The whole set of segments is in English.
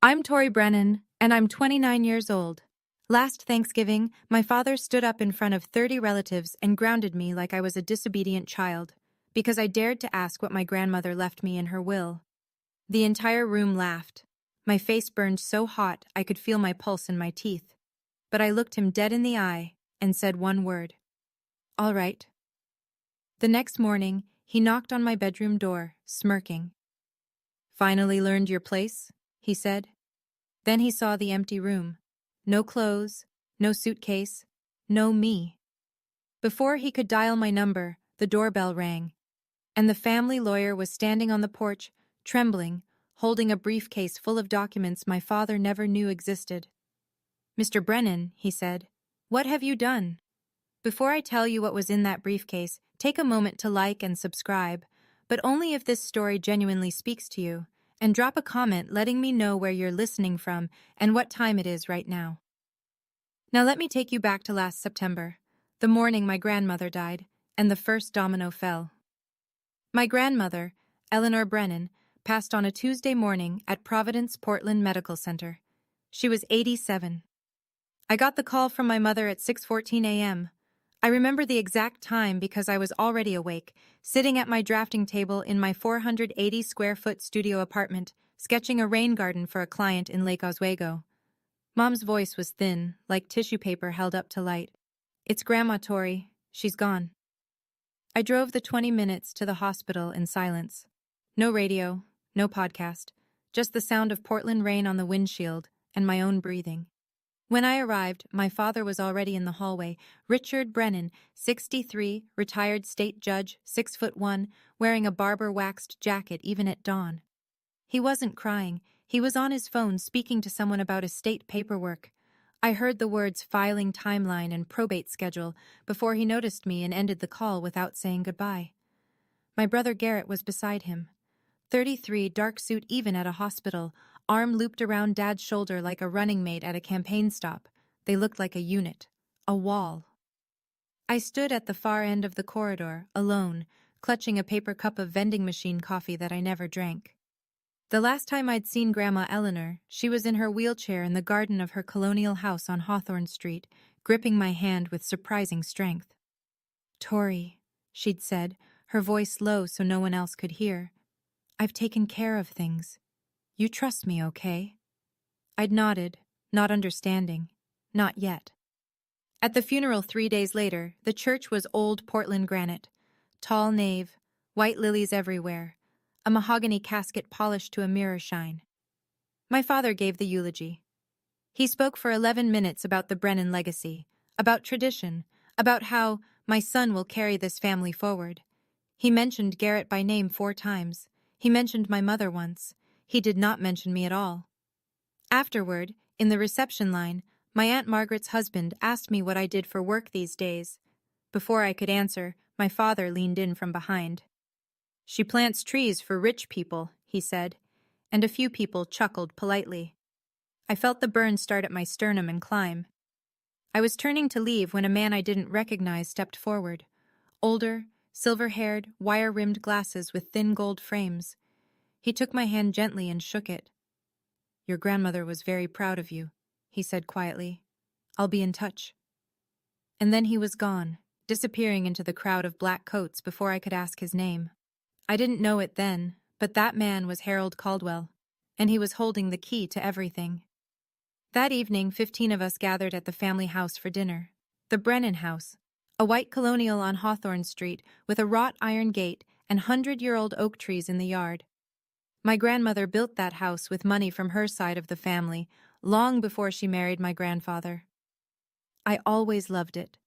I'm Tori Brennan, and I'm 29 years old. Last Thanksgiving, my father stood up in front of 30 relatives and grounded me like I was a disobedient child, because I dared to ask what my grandmother left me in her will. The entire room laughed. My face burned so hot I could feel my pulse in my teeth. But I looked him dead in the eye and said one word. All right. The next morning, he knocked on my bedroom door, smirking. Finally learned your place? He said. Then he saw the empty room. No clothes, no suitcase, no me. Before he could dial my number, the doorbell rang, and the family lawyer was standing on the porch, trembling, holding a briefcase full of documents my father never knew existed. Mr. Brennan, he said, what have you done? Before I tell you what was in that briefcase, take a moment to like and subscribe, but only if this story genuinely speaks to you, and drop a comment letting me know where you're listening from and what time it is right now. Now let me take you back to last September, the morning my grandmother died, and the first domino fell. My grandmother, Eleanor Brennan, passed on a Tuesday morning at Providence Portland Medical Center. She was 87. I got the call from my mother at 6:14 a.m. I remember the exact time because I was already awake, sitting at my drafting table in my 480-square-foot studio apartment, sketching a rain garden for a client in Lake Oswego. Mom's voice was thin, like tissue paper held up to light. It's Grandma Tori. She's gone. I drove the 20 minutes to the hospital in silence. No radio, no podcast, just the sound of Portland rain on the windshield and my own breathing. When I arrived, my father was already in the hallway. Richard Brennan, 63, retired state judge, 6'1", wearing a barber-waxed jacket even at dawn. He wasn't crying. He was on his phone speaking to someone about estate paperwork. I heard the words filing timeline and probate schedule before he noticed me and ended the call without saying goodbye. My brother Garrett was beside him. 33, dark suit even at a hospital, arm looped around Dad's shoulder like a running mate at a campaign stop. They looked like a unit, a wall. I stood at the far end of the corridor, alone, clutching a paper cup of vending machine coffee that I never drank. The last time I'd seen Grandma Eleanor, she was in her wheelchair in the garden of her colonial house on Hawthorne Street, gripping my hand with surprising strength. Tori, she'd said, her voice low so no one else could hear. I've taken care of things. You trust me, okay? I'd nodded, not understanding. Not yet. At the funeral 3 days later, the church was old Portland granite. Tall nave, white lilies everywhere, a mahogany casket polished to a mirror shine. My father gave the eulogy. He spoke for 11 minutes about the Brennan legacy, about tradition, about how my son will carry this family forward. He mentioned Garrett by name 4 times. He mentioned my mother once. He did not mention me at all. Afterward, in the reception line, my Aunt Margaret's husband asked me what I did for work these days. Before I could answer, my father leaned in from behind. She plants trees for rich people, he said, and a few people chuckled politely. I felt the burn start at my sternum and climb. I was turning to leave when a man I didn't recognize stepped forward. Older, silver-haired, wire-rimmed glasses with thin gold frames. He took my hand gently and shook it. Your grandmother was very proud of you, he said quietly. I'll be in touch. And then he was gone, disappearing into the crowd of black coats before I could ask his name. I didn't know it then, but that man was Harold Caldwell, and he was holding the key to everything. That evening, 15 of us gathered at the family house for dinner. The Brennan House, a white colonial on Hawthorne Street with a wrought iron gate and 100-year-old oak trees in the yard. My grandmother built that house with money from her side of the family, long before she married my grandfather. I always loved it.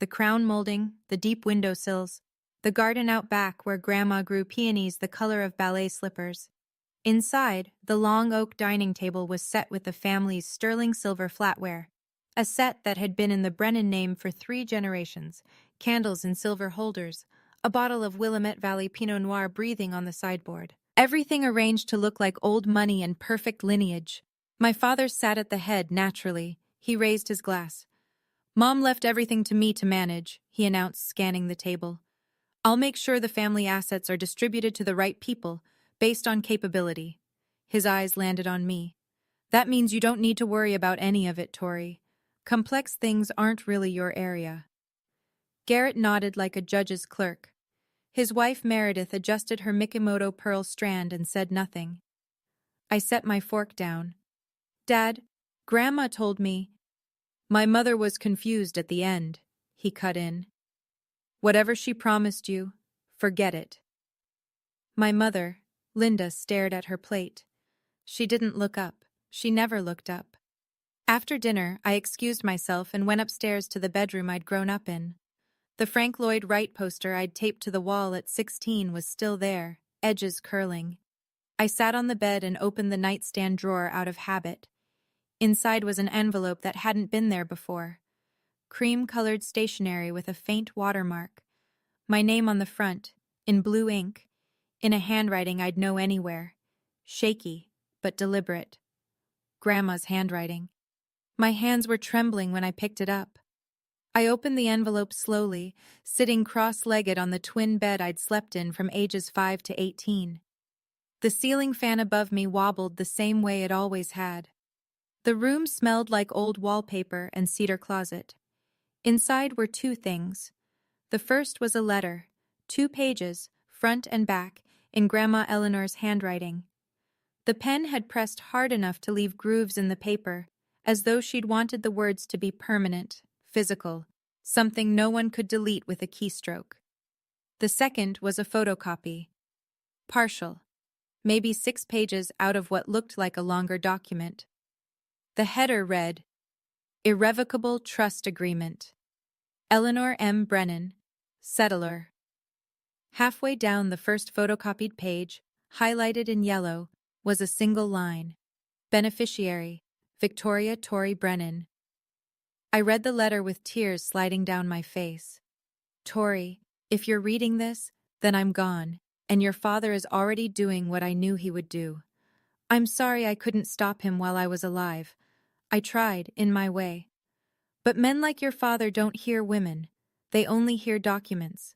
The crown molding, the deep windowsills, the garden out back where Grandma grew peonies the color of ballet slippers. Inside, the long oak dining table was set with the family's sterling silver flatware, a set that had been in the Brennan name for 3 generations, candles in silver holders, a bottle of Willamette Valley Pinot Noir breathing on the sideboard. Everything arranged to look like old money and perfect lineage. My father sat at the head naturally. He raised his glass. Mom left everything to me to manage, he announced, scanning the table. I'll make sure the family assets are distributed to the right people, based on capability. His eyes landed on me. That means you don't need to worry about any of it, Tori. Complex things aren't really your area. Garrett nodded like a judge's clerk. His wife Meredith adjusted her Mikimoto pearl strand and said nothing. I set my fork down. Dad, Grandma told me. My mother was confused at the end, he cut in. Whatever she promised you, forget it. My mother, Linda, stared at her plate. She didn't look up. She never looked up. After dinner, I excused myself and went upstairs to the bedroom I'd grown up in. The Frank Lloyd Wright poster I'd taped to the wall at 16 was still there, edges curling. I sat on the bed and opened the nightstand drawer out of habit. Inside was an envelope that hadn't been there before. Cream-colored stationery with a faint watermark. My name on the front, in blue ink, in a handwriting I'd know anywhere. Shaky, but deliberate. Grandma's handwriting. My hands were trembling when I picked it up. I opened the envelope slowly, sitting cross-legged on the twin bed I'd slept in from ages 5 to 18. The ceiling fan above me wobbled the same way it always had. The room smelled like old wallpaper and cedar closet. Inside were two things. The first was a letter, 2 pages, front and back, in Grandma Eleanor's handwriting. The pen had pressed hard enough to leave grooves in the paper, as though she'd wanted the words to be permanent, physical, something no one could delete with a keystroke. The second was a photocopy. Partial. Maybe 6 pages out of what looked like a longer document. The header read, Irrevocable Trust Agreement. Eleanor M. Brennan, Settler. Halfway down the first photocopied page, highlighted in yellow, was a single line. Beneficiary, Victoria Tori Brennan. I read the letter with tears sliding down my face. Tori, if you're reading this, then I'm gone, and your father is already doing what I knew he would do. I'm sorry I couldn't stop him while I was alive. I tried, in my way. But men like your father don't hear women. They only hear documents.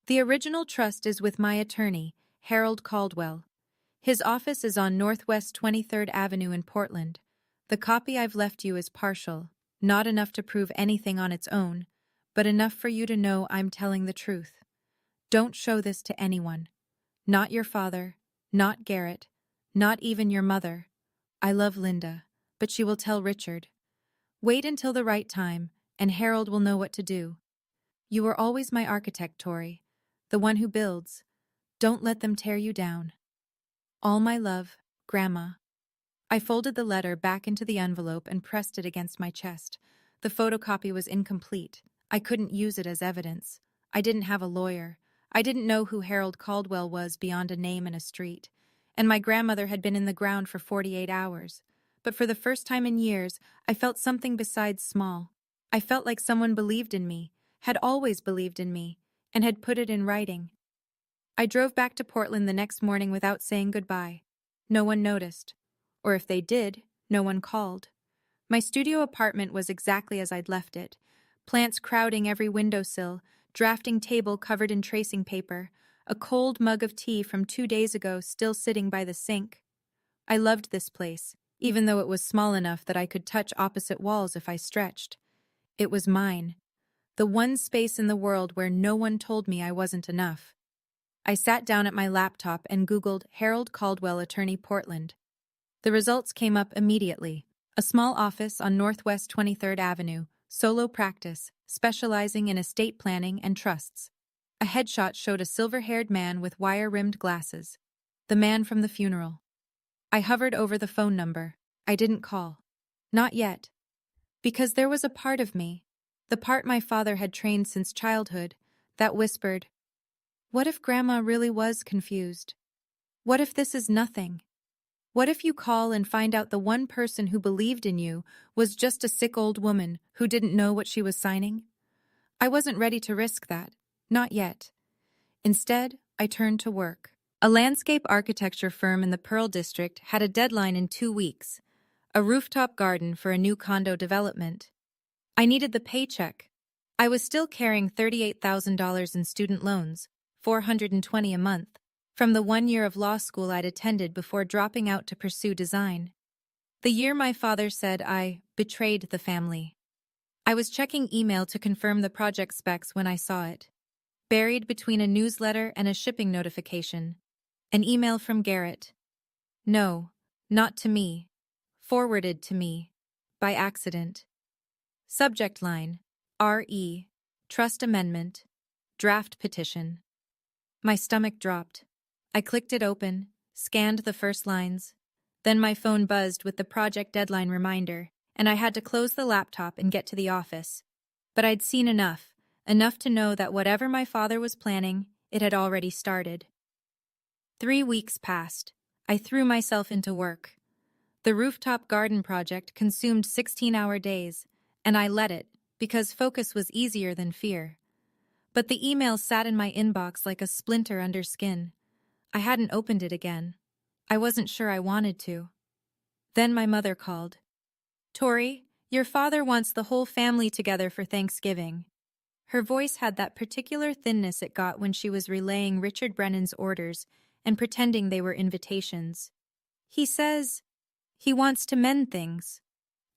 The original trust is with my attorney, Harold Caldwell. His office is on Northwest 23rd Avenue in Portland. The copy I've left you is partial, not enough to prove anything on its own, but enough for you to know I'm telling the truth. Don't show this to anyone. Not your father, not Garrett, not even your mother. I love Linda, but she will tell Richard. Wait until the right time, and Harold will know what to do. You were always my architect, Tori, the one who builds. Don't let them tear you down. All my love, Grandma. I folded the letter back into the envelope and pressed it against my chest. The photocopy was incomplete. I couldn't use it as evidence. I didn't have a lawyer. I didn't know who Harold Caldwell was beyond a name and a street. And my grandmother had been in the ground for 48 hours. But for the first time in years, I felt something besides small. I felt like someone believed in me, had always believed in me, and had put it in writing. I drove back to Portland the next morning without saying goodbye. No one noticed. Or if they did, no one called. My studio apartment was exactly as I'd left it. Plants crowding every windowsill, drafting table covered in tracing paper, a cold mug of tea from 2 days ago still sitting by the sink. I loved this place, even though it was small enough that I could touch opposite walls if I stretched. It was mine. The one space in the world where no one told me I wasn't enough. I sat down at my laptop and Googled Harold Caldwell Attorney Portland. The results came up immediately. A small office on Northwest 23rd Avenue, solo practice, specializing in estate planning and trusts. A headshot showed a silver-haired man with wire-rimmed glasses. The man from the funeral. I hovered over the phone number. I didn't call. Not yet. Because there was a part of me, the part my father had trained since childhood, that whispered, what if Grandma really was confused? What if this is nothing? What if you call and find out the one person who believed in you was just a sick old woman who didn't know what she was signing? I wasn't ready to risk that. Not yet. Instead, I turned to work. A landscape architecture firm in the Pearl District had a deadline in 2 weeks, a rooftop garden for a new condo development. I needed the paycheck. I was still carrying $38,000 in student loans, $420 a month, from the 1 year of law school I'd attended before dropping out to pursue design. The year my father said I betrayed the family. I was checking email to confirm the project specs when I saw it. Buried between a newsletter and a shipping notification. An email from Garrett. No, not to me. Forwarded to me. By accident. Subject line. R.E. Trust Amendment. Draft Petition. My stomach dropped. I clicked it open, scanned the first lines. Then my phone buzzed with the project deadline reminder, and I had to close the laptop and get to the office. But I'd seen enough to know that whatever my father was planning, it had already started. 3 weeks passed. I threw myself into work. The rooftop garden project consumed 16-hour days, and I let it, because focus was easier than fear. But the email sat in my inbox like a splinter under skin. I hadn't opened it again. I wasn't sure I wanted to. Then my mother called. "Tori, your father wants the whole family together for Thanksgiving." Her voice had that particular thinness it got when she was relaying Richard Brennan's orders and pretending they were invitations. "He says he wants to mend things."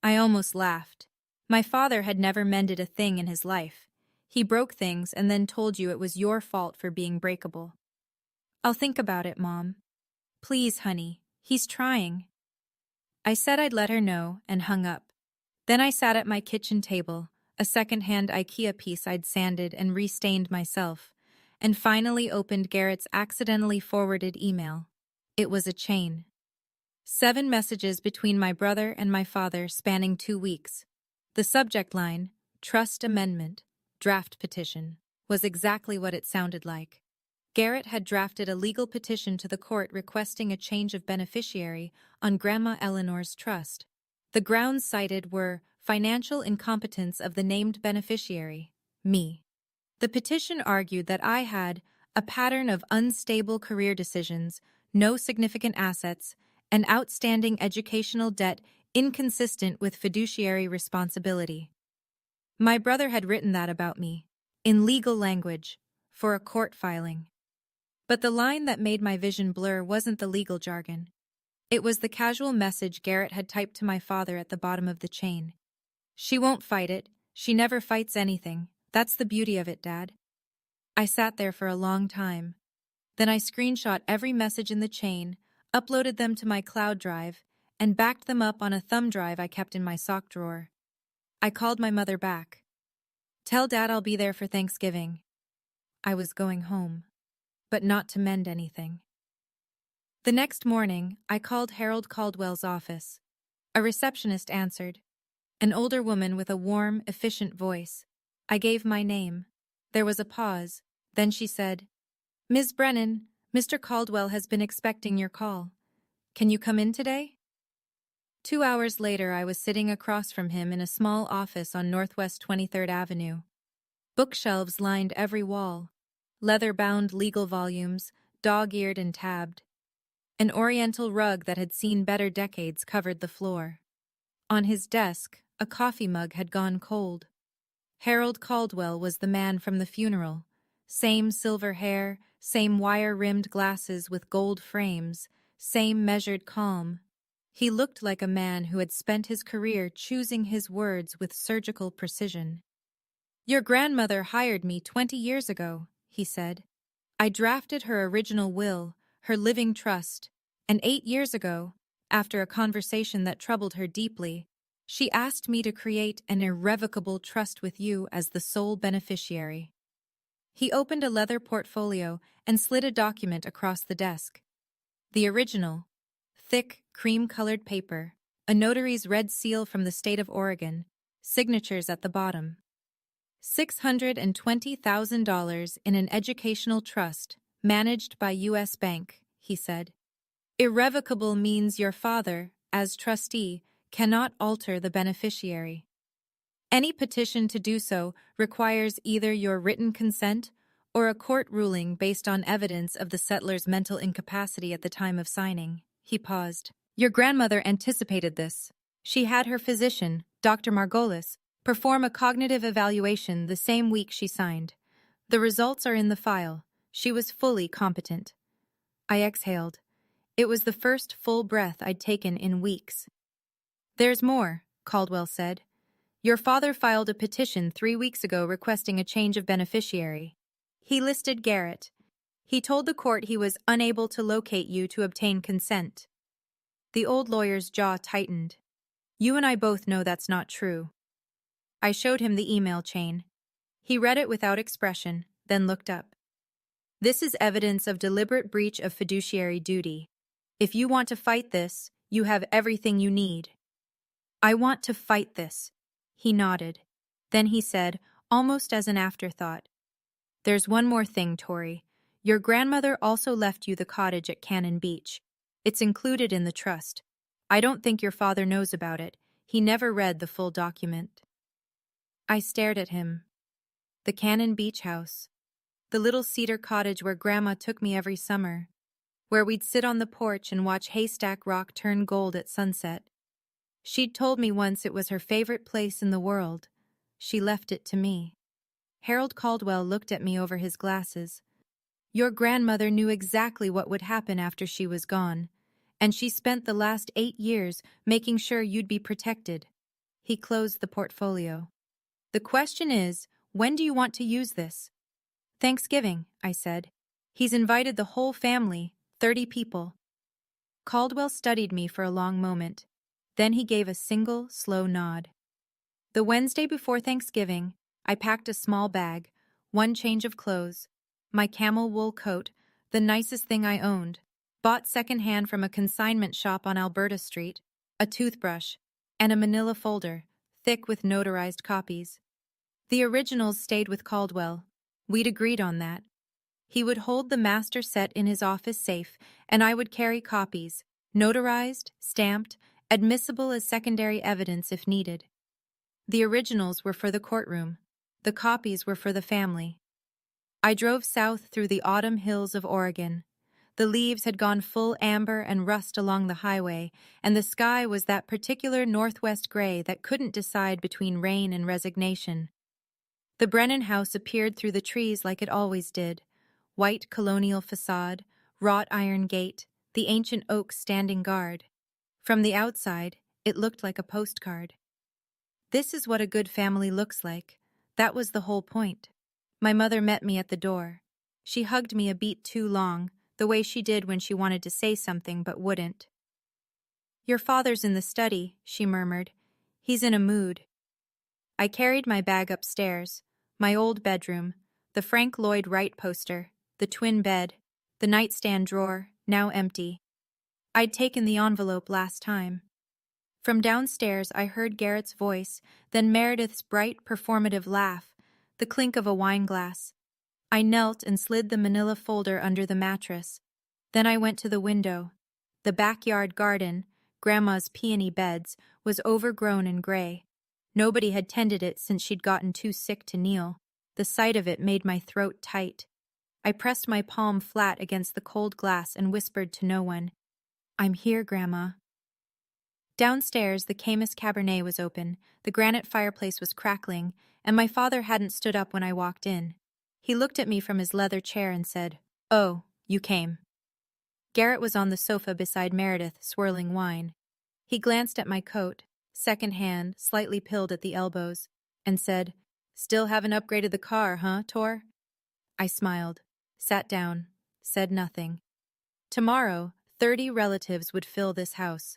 I almost laughed. My father had never mended a thing in his life. He broke things and then told you it was your fault for being breakable. "I'll think about it, Mom." "Please, honey, he's trying." I said I'd let her know and hung up. Then I sat at my kitchen table, a second-hand IKEA piece I'd sanded and restained myself, and finally opened Garrett's accidentally forwarded email. It was a chain. 7 messages between my brother and my father spanning 2 weeks. The subject line, Trust Amendment, Draft Petition, was exactly what it sounded like. Garrett had drafted a legal petition to the court requesting a change of beneficiary on Grandma Eleanor's trust. The grounds cited were financial incompetence of the named beneficiary, me. The petition argued that I had a pattern of unstable career decisions, no significant assets, and outstanding educational debt inconsistent with fiduciary responsibility. My brother had written that about me, in legal language, for a court filing. But the line that made my vision blur wasn't the legal jargon. It was the casual message Garrett had typed to my father at the bottom of the chain. "She won't fight it. She never fights anything. That's the beauty of it, Dad." I sat there for a long time. Then I screenshot every message in the chain, uploaded them to my cloud drive, and backed them up on a thumb drive I kept in my sock drawer. I called my mother back. "Tell Dad I'll be there for Thanksgiving." I was going home, but not to mend anything. The next morning, I called Harold Caldwell's office. A receptionist answered. An older woman with a warm, efficient voice. I gave my name. There was a pause. Then she said, "Ms. Brennan, Mr. Caldwell has been expecting your call. Can you come in today?" 2 hours later, I was sitting across from him in a small office on Northwest 23rd Avenue. Bookshelves lined every wall. Leather-bound legal volumes, dog-eared and tabbed. An oriental rug that had seen better decades covered the floor. On his desk, a coffee mug had gone cold. Harold Caldwell was the man from the funeral. Same silver hair, same wire-rimmed glasses with gold frames, same measured calm. He looked like a man who had spent his career choosing his words with surgical precision. "Your grandmother hired me 20 years ago," he said. "I drafted her original will, her living trust, and 8 years ago, after a conversation that troubled her deeply, she asked me to create an irrevocable trust with you as the sole beneficiary." He opened a leather portfolio and slid a document across the desk. The original, thick, cream-colored paper, a notary's red seal from the state of Oregon, signatures at the bottom. $620,000 in an educational trust, managed by U.S. Bank, he said. Irrevocable means your father, as trustee, cannot alter the beneficiary. Any petition to do so requires either your written consent or a court ruling based on evidence of the settler's mental incapacity at the time of signing. He paused. Your grandmother anticipated this. She had her physician, Dr. Margolis, perform a cognitive evaluation the same week she signed. The results are in the file. She was fully competent. I exhaled. It was the first full breath I'd taken in weeks. There's more, Caldwell said. Your father filed a petition 3 weeks ago requesting a change of beneficiary. He listed Garrett. He told the court he was unable to locate you to obtain consent. The old lawyer's jaw tightened. You and I both know that's not true. I showed him the email chain. He read it without expression, then looked up. This is evidence of deliberate breach of fiduciary duty. If you want to fight this, you have everything you need. I want to fight this. He nodded. Then he said, almost as an afterthought, there's one more thing, Tori. Your grandmother also left you the cottage at Cannon Beach. It's included in the trust. I don't think your father knows about it. He never read the full document. I stared at him. The Cannon Beach house. The little cedar cottage where Grandma took me every summer. Where we'd sit on the porch and watch Haystack Rock turn gold at sunset. She'd told me once it was her favorite place in the world. She left it to me. Harold Caldwell looked at me over his glasses. Your grandmother knew exactly what would happen after she was gone, and she spent the last 8 years making sure you'd be protected. He closed the portfolio. The question is, when do you want to use this? Thanksgiving, I said. He's invited the whole family, 30 people. Caldwell studied me for a long moment. Then he gave a single, slow nod. The Wednesday before Thanksgiving, I packed a small bag, 1 change of clothes, my camel wool coat, the nicest thing I owned, bought secondhand from a consignment shop on Alberta Street, a toothbrush, and a manila folder, thick with notarized copies. The originals stayed with Caldwell. We'd agreed on that. He would hold the master set in his office safe, and I would carry copies, notarized, stamped, admissible as secondary evidence if needed. The originals were for the courtroom. The copies were for the family. I drove south through the autumn hills of Oregon. The leaves had gone full amber and rust along the highway, and the sky was that particular northwest gray that couldn't decide between rain and resignation. The Brennan house appeared through the trees like it always did. White colonial facade, wrought iron gate, the ancient oaks standing guard. From the outside, it looked like a postcard. This is what a good family looks like. That was the whole point. My mother met me at the door. She hugged me a beat too long, the way she did when she wanted to say something but wouldn't. Your father's in the study, she murmured. He's in a mood. I carried my bag upstairs, my old bedroom, the Frank Lloyd Wright poster, the twin bed, the nightstand drawer, now empty. I'd taken the envelope last time. From downstairs I heard Garrett's voice, then Meredith's bright, performative laugh, the clink of a wine glass. I knelt and slid the manila folder under the mattress. Then I went to the window. The backyard garden, Grandma's peony beds, was overgrown and gray. Nobody had tended it since she'd gotten too sick to kneel. The sight of it made my throat tight. I pressed my palm flat against the cold glass and whispered to no one, I'm here, Grandma. Downstairs, the Camus Cabernet was open, the granite fireplace was crackling, and my father hadn't stood up when I walked in. He looked at me from his leather chair and said, Oh, you came. Garrett was on the sofa beside Meredith, swirling wine. He glanced at my coat, second-hand, slightly pilled at the elbows, and said, Still haven't upgraded the car, huh, Tor? I smiled, sat down, said nothing. Tomorrow, 30 relatives would fill this house.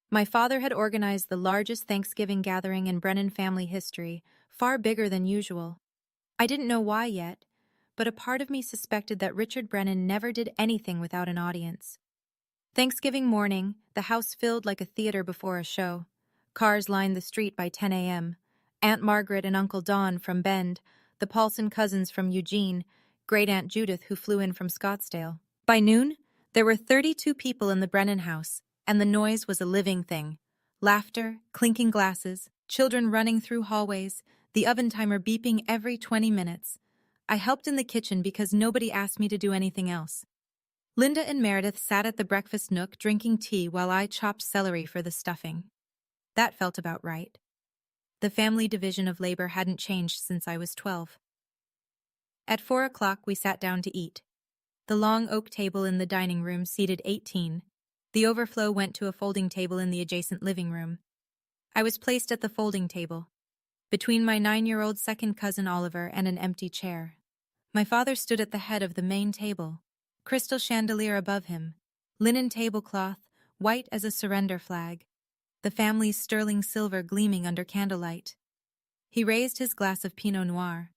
My father had organized the largest Thanksgiving gathering in Brennan family history, far bigger than usual. I didn't know why yet, but a part of me suspected that Richard Brennan never did anything without an audience. Thanksgiving morning, the house filled like a theater before a show. Cars lined the street by 10 a.m. Aunt Margaret and Uncle Don from Bend, the Paulson cousins from Eugene, Great-Aunt Judith who flew in from Scottsdale. By noon, there were 32 people in the Brennan house, and the noise was a living thing. Laughter, clinking glasses, children running through hallways, the oven timer beeping every 20 minutes. I helped in the kitchen because nobody asked me to do anything else. Linda and Meredith sat at the breakfast nook drinking tea while I chopped celery for the stuffing. That felt about right. The family division of labor hadn't changed since I was 12. At 4 o'clock we sat down to eat. The long oak table in the dining room seated 18. The overflow went to a folding table in the adjacent living room. I was placed at the folding table, between my 9-year-old second cousin Oliver and an empty chair. My father stood at the head of the main table, crystal chandelier above him, linen tablecloth, white as a surrender flag, the family's sterling silver gleaming under candlelight. He raised his glass of Pinot Noir.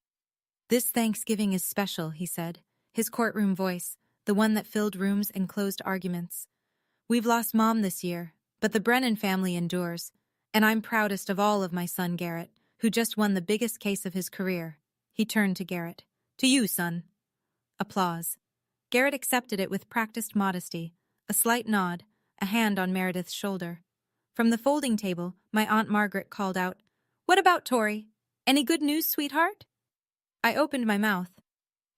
"This Thanksgiving is special," he said, his courtroom voice, the one that filled rooms and closed arguments. "We've lost Mom this year, but the Brennan family endures, and I'm proudest of all of my son Garrett, who just won the biggest case of his career." He turned to Garrett. "To you, son." Applause. Garrett accepted it with practiced modesty, a slight nod, a hand on Meredith's shoulder. From the folding table, my Aunt Margaret called out, "What about Tori? Any good news, sweetheart?" I opened my mouth.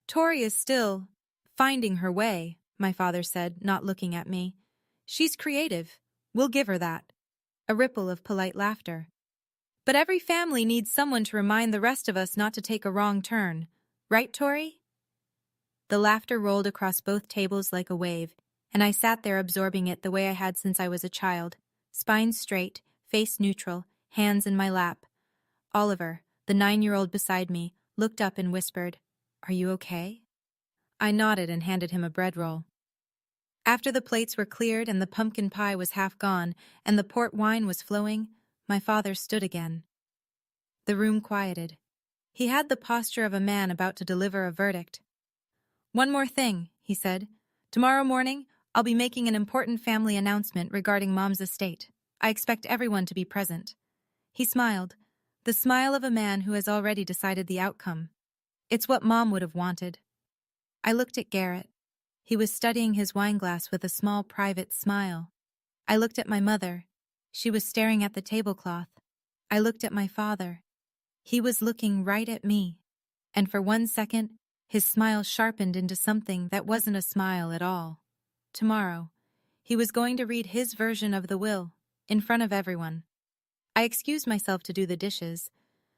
"Tori is still finding her way," my father said, not looking at me. "She's creative. We'll give her that." A ripple of polite laughter. "But every family needs someone to remind the rest of us not to take a wrong turn. Right, Tori?" The laughter rolled across both tables like a wave, and I sat there absorbing it the way I had since I was a child, spine straight, face neutral, hands in my lap. Oliver, the 9-year-old beside me, looked up and whispered, "Are you okay?" I nodded and handed him a bread roll. After the plates were cleared and the pumpkin pie was half gone and the port wine was flowing, my father stood again. The room quieted. He had the posture of a man about to deliver a verdict. "One more thing," he said. "Tomorrow morning, I'll be making an important family announcement regarding Mom's estate. I expect everyone to be present." He smiled, the smile of a man who has already decided the outcome. It's what Mom would have wanted. I looked at Garrett. He was studying his wineglass with a small private smile. I looked at my mother. She was staring at the tablecloth. I looked at my father. He was looking right at me. And for 1 second, his smile sharpened into something that wasn't a smile at all. Tomorrow, he was going to read his version of the will, in front of everyone. I excused myself to do the dishes.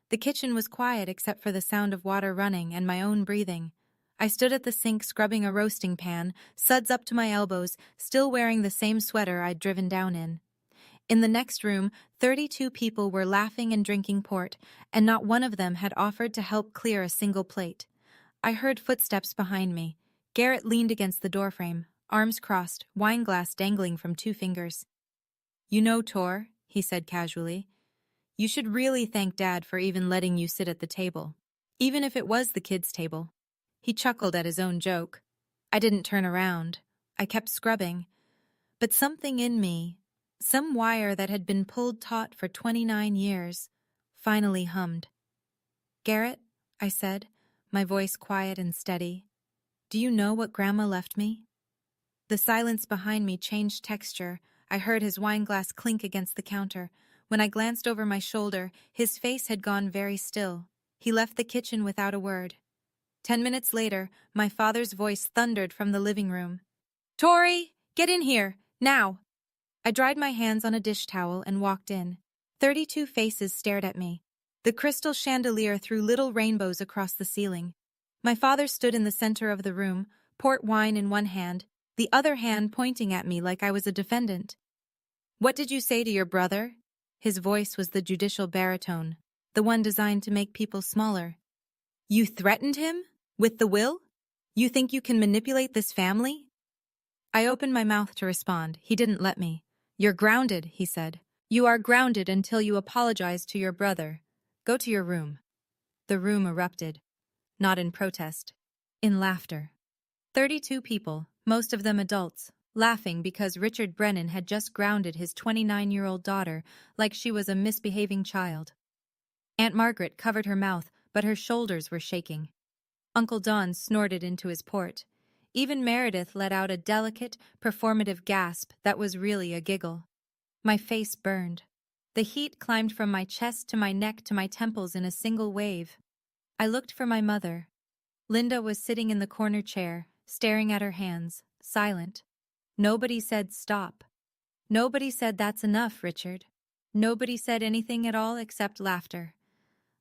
The kitchen was quiet except for the sound of water running and my own breathing. I stood at the sink scrubbing a roasting pan, suds up to my elbows, still wearing the same sweater I'd driven down in. In the next room, 32 people were laughing and drinking port, and not one of them had offered to help clear a single plate. I heard footsteps behind me. Garrett leaned against the doorframe, arms crossed, wineglass dangling from 2 fingers. "You know, Tor," he said casually, "you should really thank Dad for even letting you sit at the table, even if it was the kids' table." He chuckled at his own joke. I didn't turn around. I kept scrubbing. But something in me, some wire that had been pulled taut for 29 years, finally hummed. "Garrett," I said, my voice quiet and steady, "do you know what Grandma left me?" The silence behind me changed texture. I heard his wineglass clink against the counter. When I glanced over my shoulder, his face had gone very still. He left the kitchen without a word. 10 minutes later, my father's voice thundered from the living room. "Tori, get in here, now!" I dried my hands on a dish towel and walked in. 32 faces stared at me. The crystal chandelier threw little rainbows across the ceiling. My father stood in the center of the room, port wine in one hand, the other hand pointing at me like I was a defendant. "What did you say to your brother?" His voice was the judicial baritone, the one designed to make people smaller. "You threatened him? With the will? You think you can manipulate this family?" I opened my mouth to respond. He didn't let me. "You're grounded," he said. "You are grounded until you apologize to your brother. Go to your room." The room erupted. Not in protest. In laughter. 32 people, most of them adults, laughing because Richard Brennan had just grounded his 29-year-old daughter like she was a misbehaving child. Aunt Margaret covered her mouth, but her shoulders were shaking. Uncle Don snorted into his port. Even Meredith let out a delicate, performative gasp that was really a giggle. My face burned. The heat climbed from my chest to my neck to my temples in a single wave. I looked for my mother. Linda was sitting in the corner chair, staring at her hands, silent. Nobody said stop. Nobody said that's enough, Richard. Nobody said anything at all except laughter.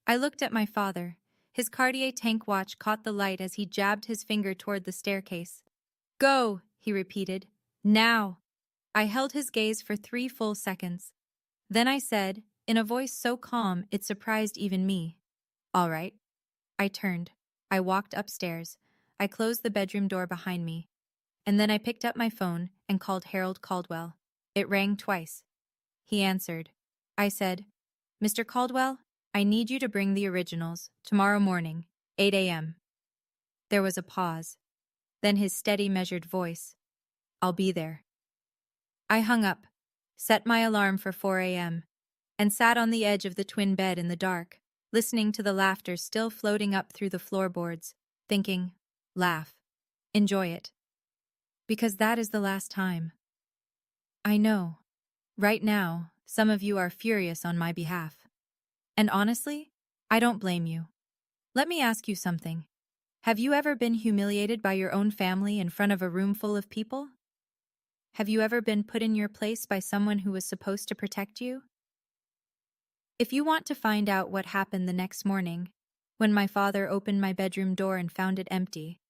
I looked at my father. His Cartier tank watch caught the light as he jabbed his finger toward the staircase. "Go," he repeated. "Now." I held his gaze for 3 full seconds. Then I said, in a voice so calm it surprised even me. All right. I turned. I walked upstairs. I closed the bedroom door behind me. And then I picked up my phone and called Harold Caldwell. It rang twice. He answered. I said, Mr. Caldwell, I need you to bring the originals tomorrow morning, 8 a.m. There was a pause. Then his steady, measured voice. I'll be there. I hung up, set my alarm for 4 a.m., and sat on the edge of the twin bed in the dark, listening to the laughter still floating up through the floorboards, thinking, laugh, enjoy it. Because that is the last time. I know. Right now, some of you are furious on my behalf. And honestly, I don't blame you. Let me ask you something. Have you ever been humiliated by your own family in front of a room full of people? Have you ever been put in your place by someone who was supposed to protect you? If you want to find out what happened the next morning, when my father opened my bedroom door and found it empty,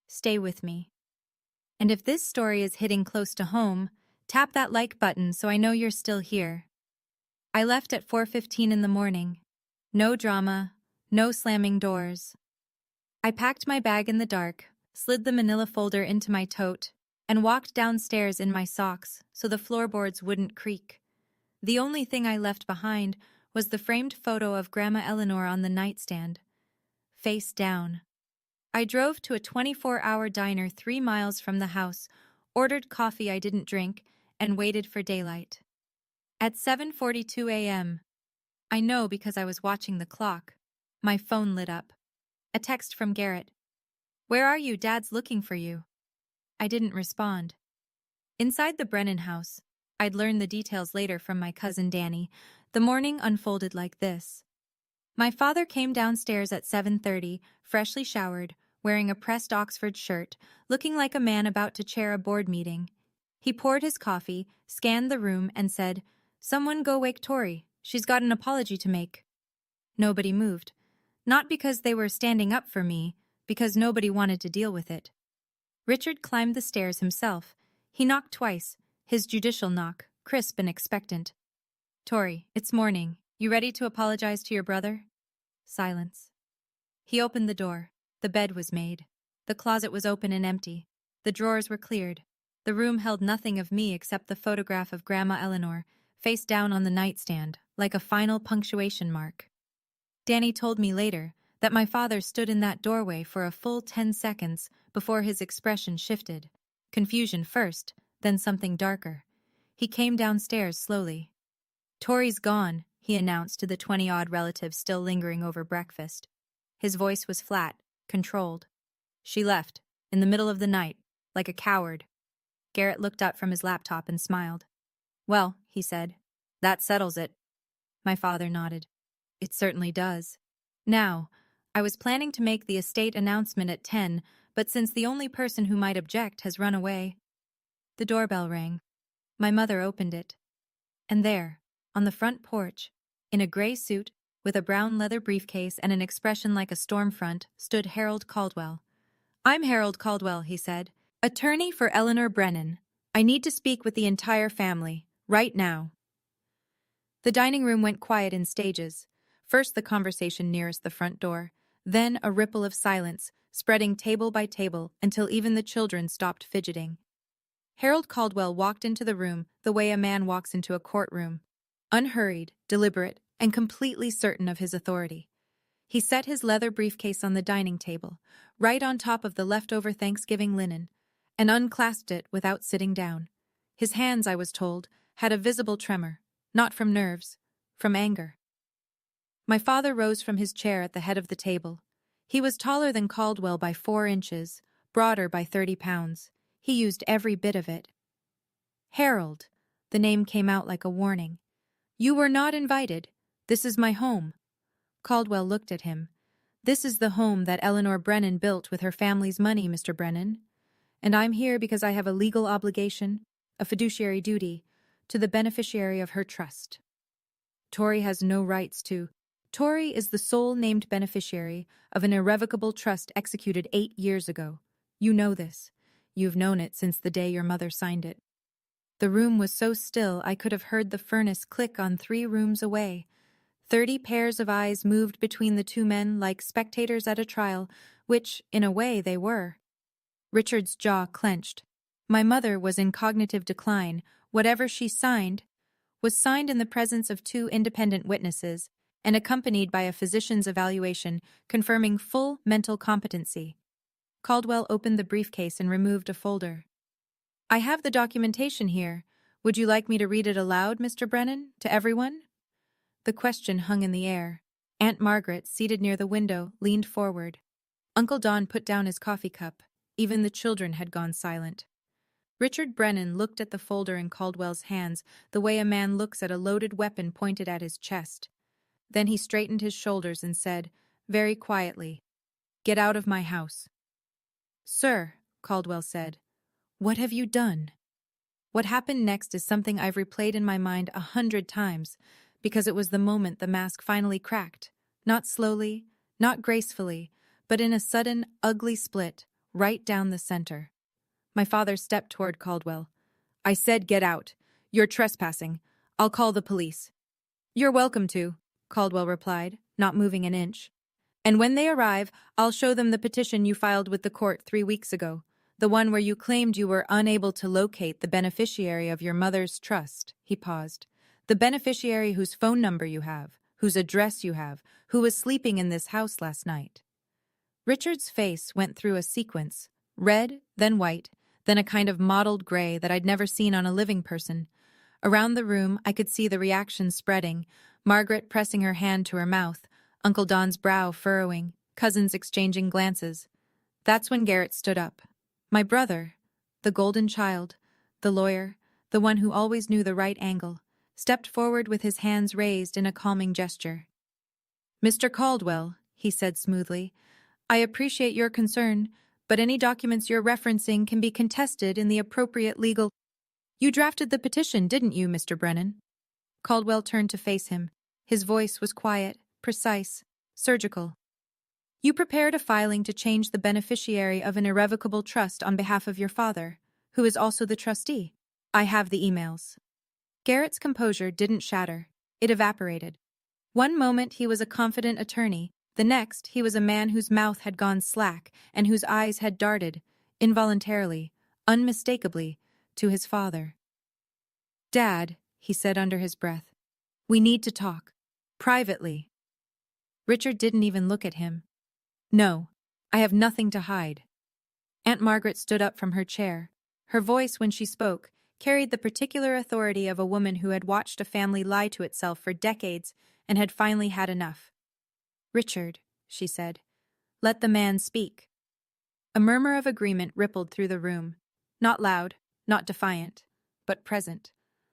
stay with me. And if this story is hitting close to home, tap that like button so I know you're still here. I left at 4:15 in the morning. No drama, no slamming doors. I packed my bag in the dark, slid the manila folder into my tote, and walked downstairs in my socks so the floorboards wouldn't creak. The only thing I left behind was the framed photo of Grandma Eleanor on the nightstand, face down. I drove to a 24-hour diner 3 miles from the house, ordered coffee I didn't drink, and waited for daylight. At 7:42 a.m., I know because I was watching the clock, my phone lit up. A text from Garrett. Where are you? Dad's looking for you. I didn't respond. Inside the Brennan house, I'd learn the details later from my cousin Danny, the morning unfolded like this. My father came downstairs at 7:30, freshly showered, wearing a pressed Oxford shirt, looking like a man about to chair a board meeting. He poured his coffee, scanned the room, and said, Someone go wake Tori. She's got an apology to make. Nobody moved. Not because they were standing up for me, because nobody wanted to deal with it. Richard climbed the stairs himself. He knocked twice, his judicial knock, crisp and expectant. Tori, it's morning. You ready to apologize to your brother? Silence. He opened the door. The bed was made. The closet was open and empty. The drawers were cleared. The room held nothing of me except the photograph of Grandma Eleanor, face down on the nightstand, like a final punctuation mark. Danny told me later that my father stood in that doorway for a full 10 seconds before his expression shifted. Confusion first, then something darker. He came downstairs slowly. Tori's gone, he announced to the 20-odd relatives still lingering over breakfast. His voice was flat, controlled. She left, in the middle of the night, like a coward. Garrett looked up from his laptop and smiled. Well, he said, that settles it. My father nodded. It certainly does. Now, I was planning to make the estate announcement at 10, but since the only person who might object has run away. The doorbell rang. My mother opened it. And there, on the front porch, in a gray suit, with a brown leather briefcase and an expression like a storm front, stood Harold Caldwell. I'm Harold Caldwell, he said, attorney for Eleanor Brennan. I need to speak with the entire family, right now. The dining room went quiet in stages. First the conversation nearest the front door, then a ripple of silence, spreading table by table until even the children stopped fidgeting. Harold Caldwell walked into the room the way a man walks into a courtroom, unhurried, deliberate, and completely certain of his authority. He set his leather briefcase on the dining table, right on top of the leftover Thanksgiving linen, and unclasped it without sitting down. His hands, I was told, had a visible tremor, not from nerves, from anger. My father rose from his chair at the head of the table. He was taller than Caldwell by 4 inches, broader by 30 pounds. He used every bit of it. Harold, the name came out like a warning. You were not invited. This is my home. Caldwell looked at him. This is the home that Eleanor Brennan built with her family's money, Mr. Brennan. And I'm here because I have a legal obligation, a fiduciary duty, to the beneficiary of her trust. Tori has no rights to. Tori is the sole named beneficiary of an irrevocable trust executed 8 years ago. You know this. You've known it since the day your mother signed it. The room was so still I could have heard the furnace click on 3 rooms away. 30 pairs of eyes moved between the two men like spectators at a trial, which, in a way, they were. Richard's jaw clenched. My mother was in cognitive decline. Whatever she signed was signed in the presence of 2 independent witnesses and accompanied by a physician's evaluation confirming full mental competency. Caldwell opened the briefcase and removed a folder. "I have the documentation here. Would you like me to read it aloud, Mr. Brennan, to everyone?" The question hung in the air. Aunt Margaret, seated near the window, leaned forward. Uncle Don put down his coffee cup. Even the children had gone silent. Richard Brennan looked at the folder in Caldwell's hands the way a man looks at a loaded weapon pointed at his chest. Then he straightened his shoulders and said, very quietly, "Get out of my house." "Sir," Caldwell said, "what have you done?" What happened next is something I've replayed in my mind 100 times, because it was the moment the mask finally cracked. Not slowly, not gracefully, but in a sudden, ugly split, right down the center. My father stepped toward Caldwell. "I said get out. You're trespassing. I'll call the police." "You're welcome to," Caldwell replied, not moving an inch. "And when they arrive, I'll show them the petition you filed with the court 3 weeks ago, the one where you claimed you were unable to locate the beneficiary of your mother's trust." He paused. "The beneficiary whose phone number you have, whose address you have, who was sleeping in this house last night." Richard's face went through a sequence, red, then white, then a kind of mottled gray that I'd never seen on a living person. Around the room, I could see the reaction spreading, Margaret pressing her hand to her mouth, Uncle Don's brow furrowing, cousins exchanging glances. That's when Garrett stood up. My brother, the golden child, the lawyer, the one who always knew the right angle, stepped forward with his hands raised in a calming gesture. "Mr. Caldwell," he said smoothly, "I appreciate your concern, but any documents you're referencing can be contested in the appropriate legal—" "You drafted the petition, didn't you, Mr. Brennan?" Caldwell turned to face him. His voice was quiet, precise, surgical. "You prepared a filing to change the beneficiary of an irrevocable trust on behalf of your father, who is also the trustee. I have the emails." Garrett's composure didn't shatter. It evaporated. One moment he was a confident attorney, the next he was a man whose mouth had gone slack and whose eyes had darted, involuntarily, unmistakably, to his father. "Dad," he said under his breath, "we need to talk. Privately." Richard didn't even look at him. "No, I have nothing to hide." Aunt Margaret stood up from her chair. Her voice, when she spoke, carried the particular authority of a woman who had watched a family lie to itself for decades and had finally had enough. "Richard," she said, "let the man speak." A murmur of agreement rippled through the room. Not loud, not defiant, but present,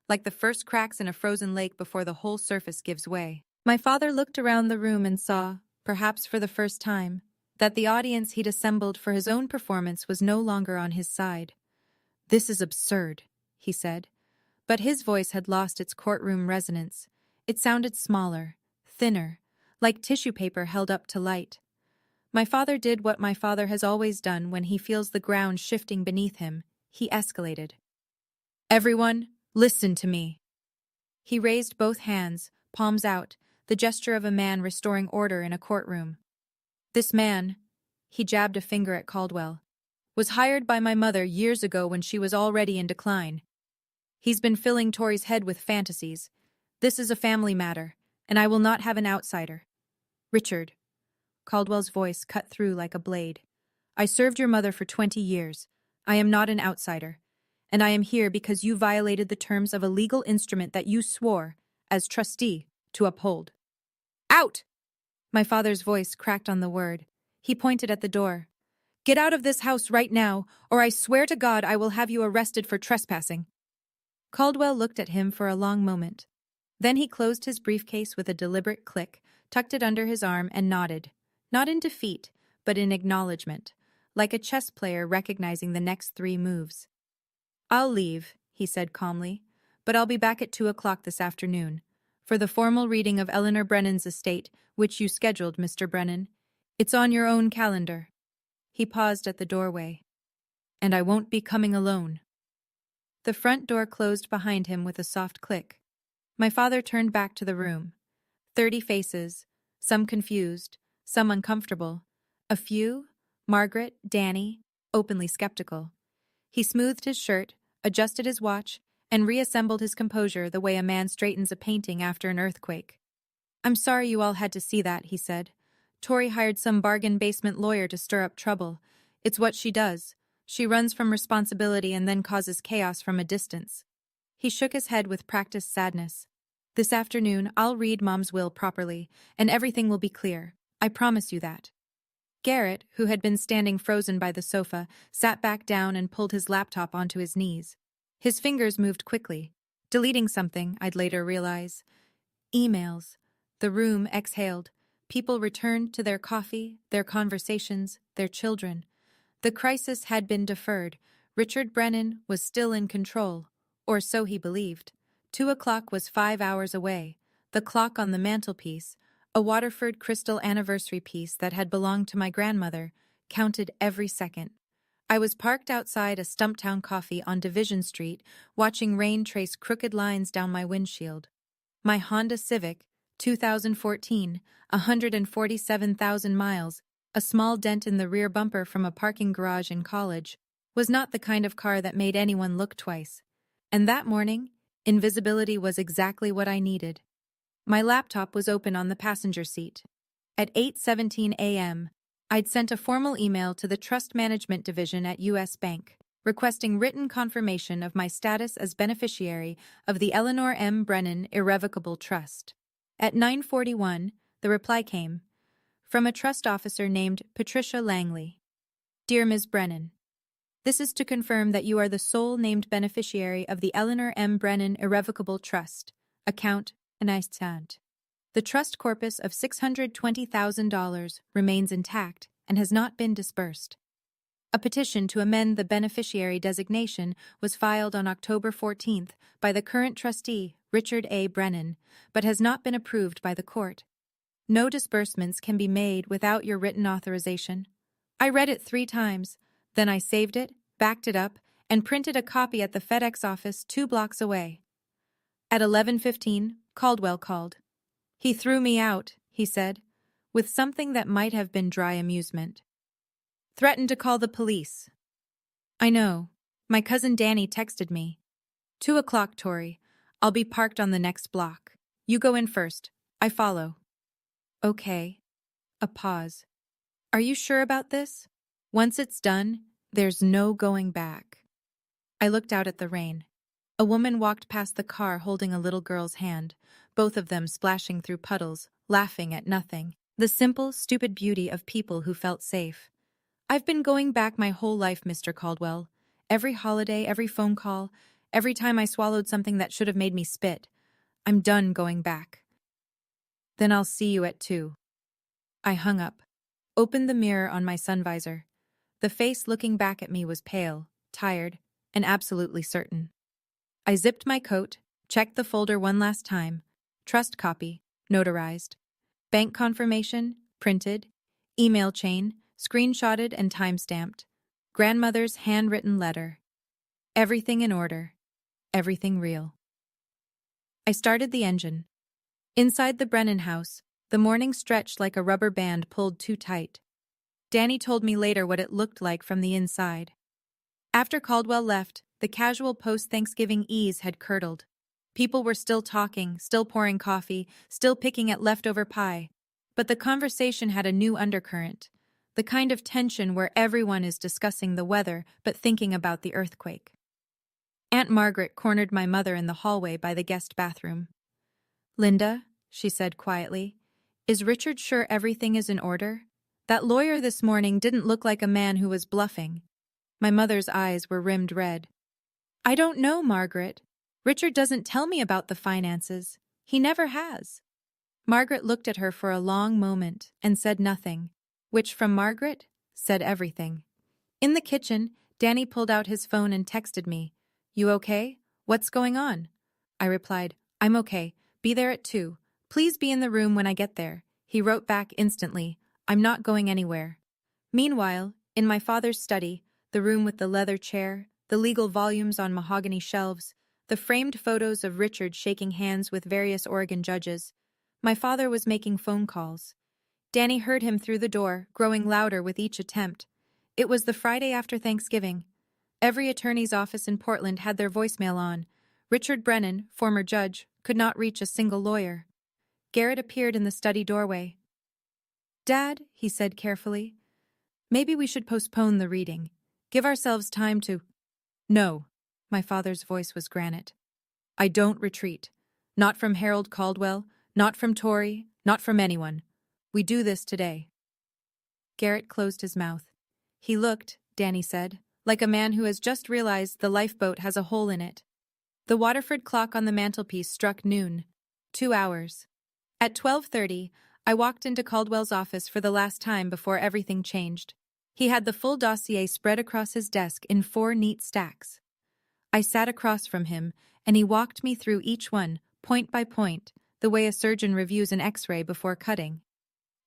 like the first cracks in a frozen lake before the whole surface gives way. My father looked around the room and saw, perhaps for the first time, that the audience he'd assembled for his own performance was no longer on his side. "This is absurd," he said. But his voice had lost its courtroom resonance. It sounded smaller, thinner, like tissue paper held up to light. My father did what my father has always done when he feels the ground shifting beneath him. He escalated. "Everyone, listen to me." He raised both hands, palms out, the gesture of a man restoring order in a courtroom. "This man," he jabbed a finger at Caldwell, "was hired by my mother years ago when she was already in decline. He's been filling Tori's head with fantasies. This is a family matter, and I will not have an outsider. Richard," Caldwell's voice cut through like a blade, "I served your mother for 20 years. I am not an outsider, and I am here because you violated the terms of a legal instrument that you swore, as trustee, to uphold." "Out!" My father's voice cracked on the word. He pointed at the door. "Get out of this house right now, or I swear to God I will have you arrested for trespassing." Caldwell looked at him for a long moment. Then he closed his briefcase with a deliberate click, tucked it under his arm, and nodded. Not in defeat, but in acknowledgement, like a chess player recognizing the next 3 moves. "I'll leave," he said calmly, "but I'll be back at 2 o'clock this afternoon for the formal reading of Eleanor Brennan's estate, which you scheduled, Mr. Brennan. It's on your own calendar." He paused at the doorway. "And I won't be coming alone." The front door closed behind him with a soft click. My father turned back to the room. 30 faces, some confused, some uncomfortable. A few, Margaret, Danny, openly skeptical. He smoothed his shirt, adjusted his watch, and reassembled his composure the way a man straightens a painting after an earthquake. "I'm sorry you all had to see that," he said. "Tori hired some bargain basement lawyer to stir up trouble. It's what she does. She runs from responsibility and then causes chaos from a distance." He shook his head with practiced sadness. "This afternoon, I'll read Mom's will properly, and everything will be clear. I promise you that." Garrett, who had been standing frozen by the sofa, sat back down and pulled his laptop onto his knees. His fingers moved quickly, deleting something, I'd later realize. Emails. The room exhaled. People returned to their coffee, their conversations, their children. The crisis had been deferred. Richard Brennan was still in control, or so he believed. 2 o'clock was 5 hours away. The clock on the mantelpiece, a Waterford crystal anniversary piece that had belonged to my grandmother, counted every second. I was parked outside a Stumptown Coffee on Division Street, watching rain trace crooked lines down my windshield. My Honda Civic, 2014, 147,000 miles, a small dent in the rear bumper from a parking garage in college, was not the kind of car that made anyone look twice. And that morning, invisibility was exactly what I needed. My laptop was open on the passenger seat. At 8:17 a.m., I'd sent a formal email to the Trust Management Division at U.S. Bank, requesting written confirmation of my status as beneficiary of the Eleanor M. Brennan Irrevocable Trust. At 9:41, the reply came from a trust officer named Patricia Langley. "Dear Ms. Brennan, this is to confirm that you are the sole named beneficiary of the Eleanor M. Brennan Irrevocable Trust, account Annistant. The trust corpus of $620,000 remains intact and has not been disbursed. A petition to amend the beneficiary designation was filed on October 14th by the current trustee, Richard A. Brennan, but has not been approved by the court. No disbursements can be made without your written authorization." I read it 3 times, then I saved it, backed it up, and printed a copy at the FedEx office 2 blocks away. At 11:15, Caldwell called. "He threw me out," he said, with something that might have been dry amusement. "Threatened to call the police." "I know. My cousin Danny texted me. 2 o'clock, Tori. I'll be parked on the next block. You go in first. I follow." "Okay." A pause. "Are you sure about this? Once it's done, there's no going back." I looked out at the rain. A woman walked past the car holding a little girl's hand, both of them splashing through puddles, laughing at nothing. The simple, stupid beauty of people who felt safe. "I've been going back my whole life, Mr. Caldwell. Every holiday, every phone call, every time I swallowed something that should have made me spit. I'm done going back." "Then I'll see you at 2. I hung up, opened the mirror on my sun visor. The face looking back at me was pale, tired, and absolutely certain. I zipped my coat, checked the folder one last time. Trust copy, notarized. Bank confirmation, printed. Email chain, screenshotted and time-stamped. Grandmother's handwritten letter. Everything in order. Everything real. I started the engine. Inside the Brennan house, the morning stretched like a rubber band pulled too tight. Danny told me later what it looked like from the inside. After Caldwell left, the casual post-Thanksgiving ease had curdled. People were still talking, still pouring coffee, still picking at leftover pie. But the conversation had a new undercurrent, the kind of tension where everyone is discussing the weather but thinking about the earthquake. Aunt Margaret cornered my mother in the hallway by the guest bathroom. "Linda," she said quietly, "is Richard sure everything is in order? That lawyer this morning didn't look like a man who was bluffing." My mother's eyes were rimmed red. "I don't know, Margaret. Richard doesn't tell me about the finances. He never has." Margaret looked at her for a long moment and said nothing, which from Margaret said everything. In the kitchen, Danny pulled out his phone and texted me. "You okay? What's going on?" I replied, "I'm okay. Be there at 2. Please be in the room when I get there." He wrote back instantly, "I'm not going anywhere." Meanwhile, in my father's study, the room with the leather chair, the legal volumes on mahogany shelves, the framed photos of Richard shaking hands with various Oregon judges. My father was making phone calls. Danny heard him through the door, growing louder with each attempt. It was the Friday after Thanksgiving. Every attorney's office in Portland had their voicemail on. Richard Brennan, former judge, could not reach a single lawyer. Garrett appeared in the study doorway. "Dad," he said carefully, "maybe we should postpone the reading. Give ourselves time to—" "No," my father's voice was granite. "I don't retreat. Not from Harold Caldwell, not from Tori, not from anyone. We do this today." Garrett closed his mouth. He looked, Danny said, like a man who has just realized the lifeboat has a hole in it. The Waterford clock on the mantelpiece struck noon. 2 hours. At 12:30, I walked into Caldwell's office for the last time before everything changed. He had the full dossier spread across his desk in 4 neat stacks. I sat across from him, and he walked me through each one, point by point, the way a surgeon reviews an X-ray before cutting.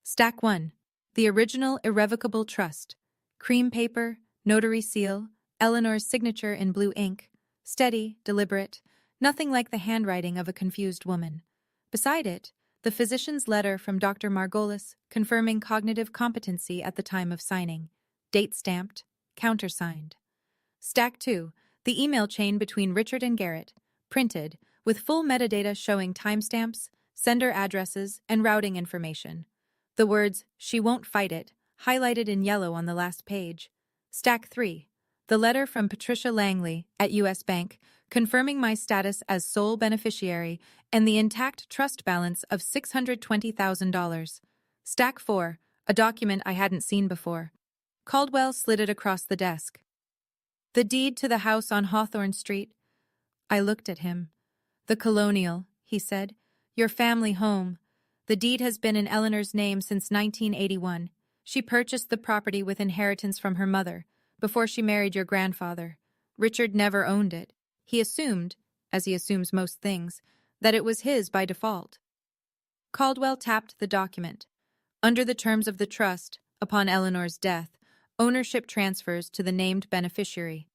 Stack 1. The original irrevocable trust. Cream paper, notary seal, Eleanor's signature in blue ink. Steady, deliberate, nothing like the handwriting of a confused woman. Beside it, the physician's letter from Dr. Margolis confirming cognitive competency at the time of signing. Date stamped, countersigned. Stack 2. The email chain between Richard and Garrett, printed, with full metadata showing timestamps, sender addresses, and routing information. The words, "She won't fight it," highlighted in yellow on the last page. Stack 3. The letter from Patricia Langley at U.S. Bank confirming my status as sole beneficiary and the intact trust balance of $620,000. Stack 4. A document I hadn't seen before. Caldwell slid it across the desk. "The deed to the house on Hawthorne Street." I looked at him. "The Colonial," he said. "Your family home. The deed has been in Eleanor's name since 1981. She purchased the property with inheritance from her mother, before she married your grandfather. Richard never owned it. He assumed, as he assumes most things, that it was his by default." Caldwell tapped the document. "Under the terms of the trust, upon Eleanor's death, ownership transfers to the named beneficiary."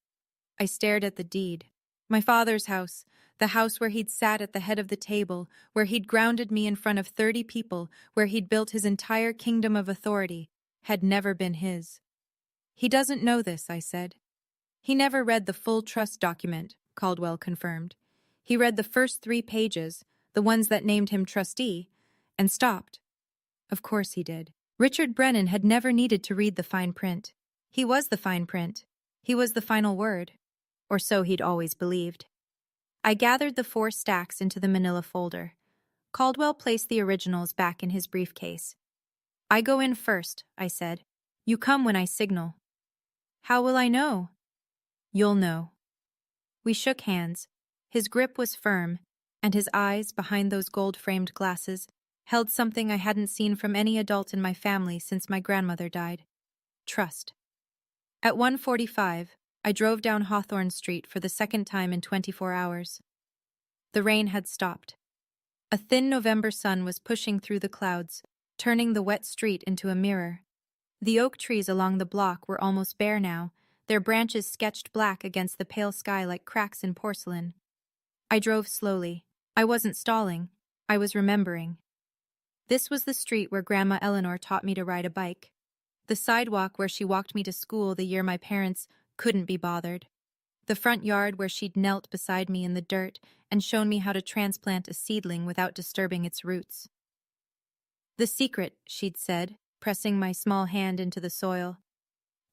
I stared at the deed. My father's house, the house where he'd sat at the head of the table, where he'd grounded me in front of 30 people, where he'd built his entire kingdom of authority, had never been his. "He doesn't know this," I said. "He never read the full trust document," Caldwell confirmed. "He read the first 3 pages, the ones that named him trustee, and stopped." Of course he did. Richard Brennan had never needed to read the fine print. He was the fine print. He was the final word. Or so he'd always believed. I gathered the 4 stacks into the manila folder. Caldwell placed the originals back in his briefcase. "I go in first," I said. "You come when I signal." "How will I know?" "You'll know." We shook hands. His grip was firm, and his eyes, behind those gold-framed glasses, held something I hadn't seen from any adult in my family since my grandmother died. Trust. At 1:45, I drove down Hawthorne Street for the second time in 24 hours. The rain had stopped. A thin November sun was pushing through the clouds, turning the wet street into a mirror. The oak trees along the block were almost bare now, their branches sketched black against the pale sky like cracks in porcelain. I drove slowly. I wasn't stalling. I was remembering. This was the street where Grandma Eleanor taught me to ride a bike. The sidewalk where she walked me to school the year my parents couldn't be bothered. The front yard where she'd knelt beside me in the dirt and shown me how to transplant a seedling without disturbing its roots. "The secret," she'd said, pressing my small hand into the soil,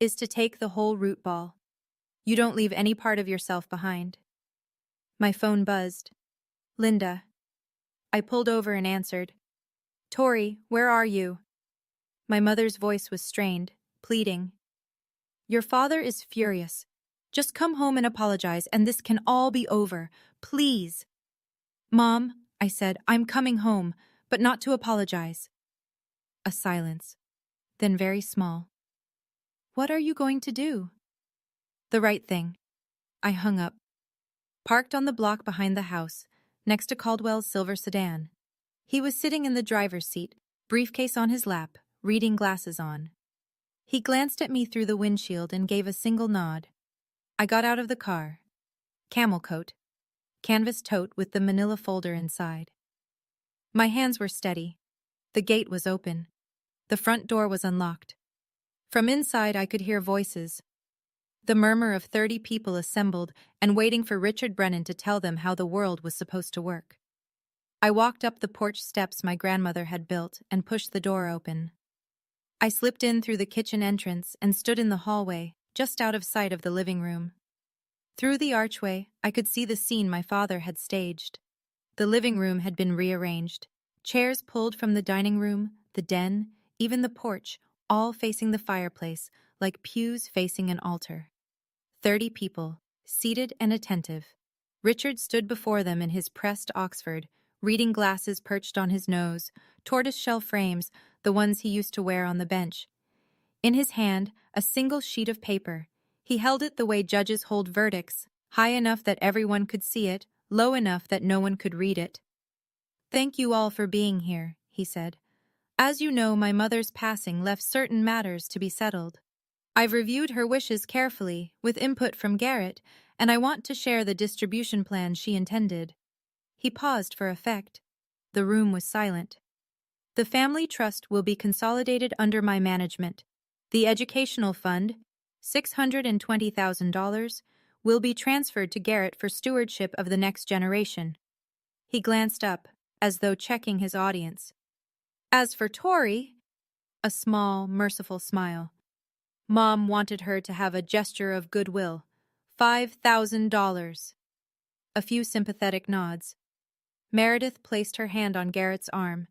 "is to take the whole root ball. You don't leave any part of yourself behind." My phone buzzed. "Linda." I pulled over and answered. "Tori, where are you?" My mother's voice was strained, pleading. "Your father is furious. Just come home and apologize, and this can all be over. Please." "Mom," I said, "I'm coming home, but not to apologize." A silence, then very small. "What are you going to do?" "The right thing." I hung up. Parked on the block behind the house, next to Caldwell's silver sedan. He was sitting in the driver's seat, briefcase on his lap, reading glasses on. He glanced at me through the windshield and gave a single nod. I got out of the car. Camel coat. Canvas tote with the manila folder inside. My hands were steady. The gate was open. The front door was unlocked. From inside I could hear voices. The murmur of 30 people assembled and waiting for Richard Brennan to tell them how the world was supposed to work. I walked up the porch steps my grandmother had built and pushed the door open. I slipped in through the kitchen entrance and stood in the hallway, just out of sight of the living room. Through the archway, I could see the scene my father had staged. The living room had been rearranged. Chairs pulled from the dining room, the den, even the porch, all facing the fireplace, like pews facing an altar. 30 people, seated and attentive. Richard stood before them in his pressed Oxford, reading glasses perched on his nose, tortoiseshell frames, the ones he used to wear on the bench. In his hand, a single sheet of paper. He held it the way judges hold verdicts, high enough that everyone could see it, low enough that no one could read it. "Thank you all for being here," he said. "As you know, my mother's passing left certain matters to be settled. I've reviewed her wishes carefully, with input from Garrett, and I want to share the distribution plan she intended." He paused for effect. The room was silent. "The family trust will be consolidated under my management. The educational fund, $620,000, will be transferred to Garrett for stewardship of the next generation." He glanced up, as though checking his audience. "As for Tori," a small, merciful smile. "Mom wanted her to have a gesture of goodwill. $5,000. A few sympathetic nods. Meredith placed her hand on Garrett's arm.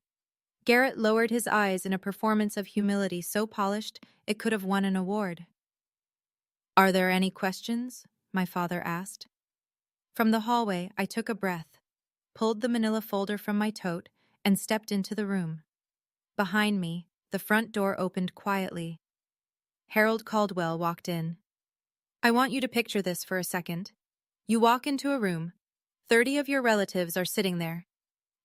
Garrett lowered his eyes in a performance of humility so polished it could have won an award. "Are there any questions?" my father asked. From the hallway, I took a breath, pulled the manila folder from my tote, and stepped into the room. Behind me, the front door opened quietly. Harold Caldwell walked in. "I want you to picture this for a second. You walk into a room. 30 of your relatives are sitting there.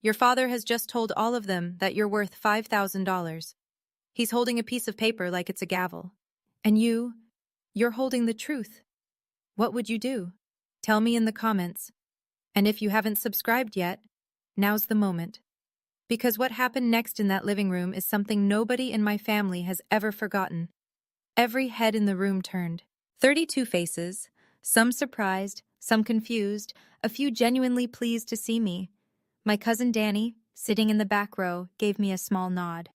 Your father has just told all of them that you're worth $5,000. He's holding a piece of paper like it's a gavel. And you're holding the truth. What would you do? Tell me in the comments. And if you haven't subscribed yet, now's the moment. Because what happened next in that living room is something nobody in my family has ever forgotten." Every head in the room turned. 32 faces, some surprised, some confused, a few genuinely pleased to see me. My cousin Danny, sitting in the back row, gave me a small nod.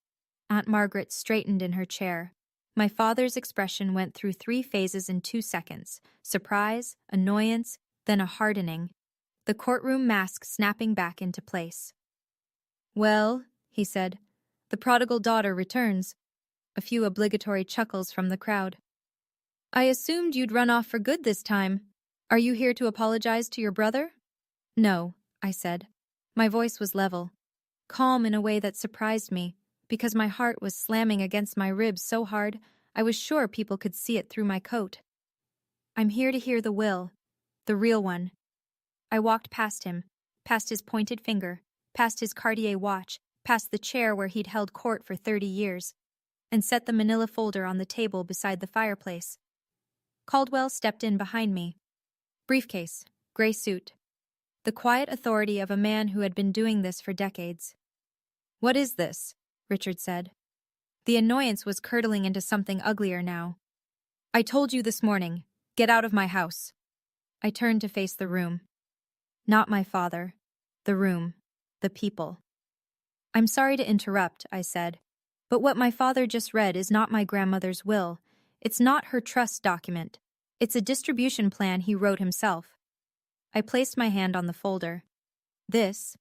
Aunt Margaret straightened in her chair. My father's expression went through 3 phases in 2 seconds: surprise, annoyance, then a hardening. The courtroom mask snapping back into place. "Well," he said, "the prodigal daughter returns." A few obligatory chuckles from the crowd. "I assumed you'd run off for good this time. Are you here to apologize to your brother?" "No," I said. My voice was level, calm in a way that surprised me, because my heart was slamming against my ribs so hard I was sure people could see it through my coat. "I'm here to hear the will, the real one." I walked past him, past his pointed finger, past his Cartier watch, past the chair where he'd held court for 30 years, and set the manila folder on the table beside the fireplace. Caldwell stepped in behind me. Briefcase, gray suit. The quiet authority of a man who had been doing this for decades. "What is this?" Richard said. The annoyance was curdling into something uglier now. "I told you this morning. Get out of my house." I turned to face the room. Not my father. The room. The people. "I'm sorry to interrupt," I said, "but what my father just read is not my grandmother's will. It's not her trust document. It's a distribution plan he wrote himself." I placed my hand on the folder. "This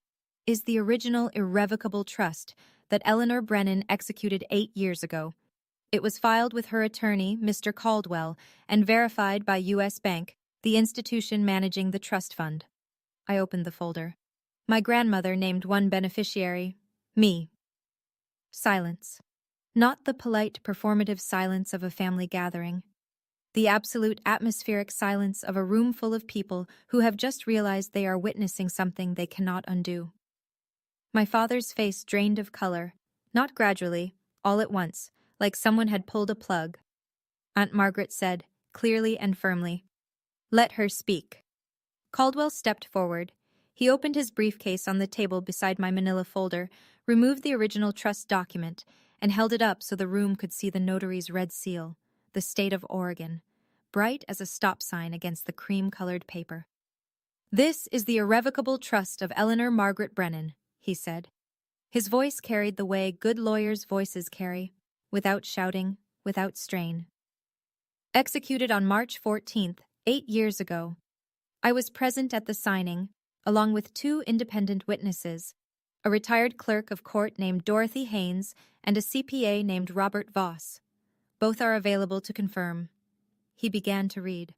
is the original irrevocable trust that Eleanor Brennan executed 8 years ago. It was filed with her attorney, Mr. Caldwell, and verified by U.S. Bank, the institution managing the trust fund." I opened the folder. My grandmother named one beneficiary, me. Silence. Not the polite, performative silence of a family gathering. The absolute atmospheric silence of a room full of people who have just realized they are witnessing something they cannot undo. My father's face drained of color, not gradually, all at once, like someone had pulled a plug. Aunt Margaret said, clearly and firmly, Let her speak. Caldwell stepped forward. He opened his briefcase on the table beside my manila folder, removed the original trust document, and held it up so the room could see the notary's red seal, the state of Oregon, bright as a stop sign against the cream-colored paper. "This is the irrevocable trust of Eleanor Margaret Brennan," he said. His voice carried the way good lawyers' voices carry, without shouting, without strain. Executed on March 14th, 8 years ago. I was present at the signing, along with 2 independent witnesses, a retired clerk of court named Dorothy Haynes and a CPA named Robert Voss. Both are available to confirm. He began to read.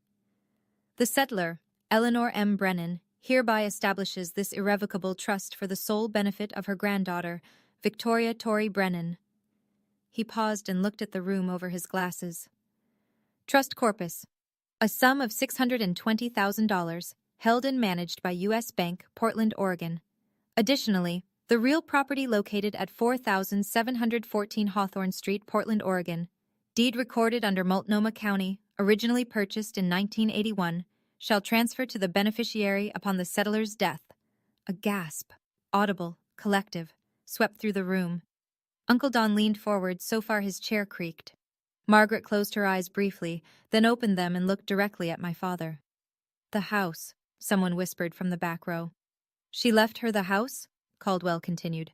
The settlor, Eleanor M. Brennan, hereby establishes this irrevocable trust for the sole benefit of her granddaughter, Victoria Torrey Brennan. He paused and looked at the room over his glasses. Trust corpus. A sum of $620,000, held and managed by U.S. Bank, Portland, Oregon. Additionally, the real property located at 4714 Hawthorne Street, Portland, Oregon, deed recorded under Multnomah County, originally purchased in 1981, shall transfer to the beneficiary upon the settler's death. A gasp, audible, collective, swept through the room. Uncle Don leaned forward so far his chair creaked. Margaret closed her eyes briefly, then opened them and looked directly at my father. "The house," someone whispered from the back row. "She left her the house?" Caldwell continued.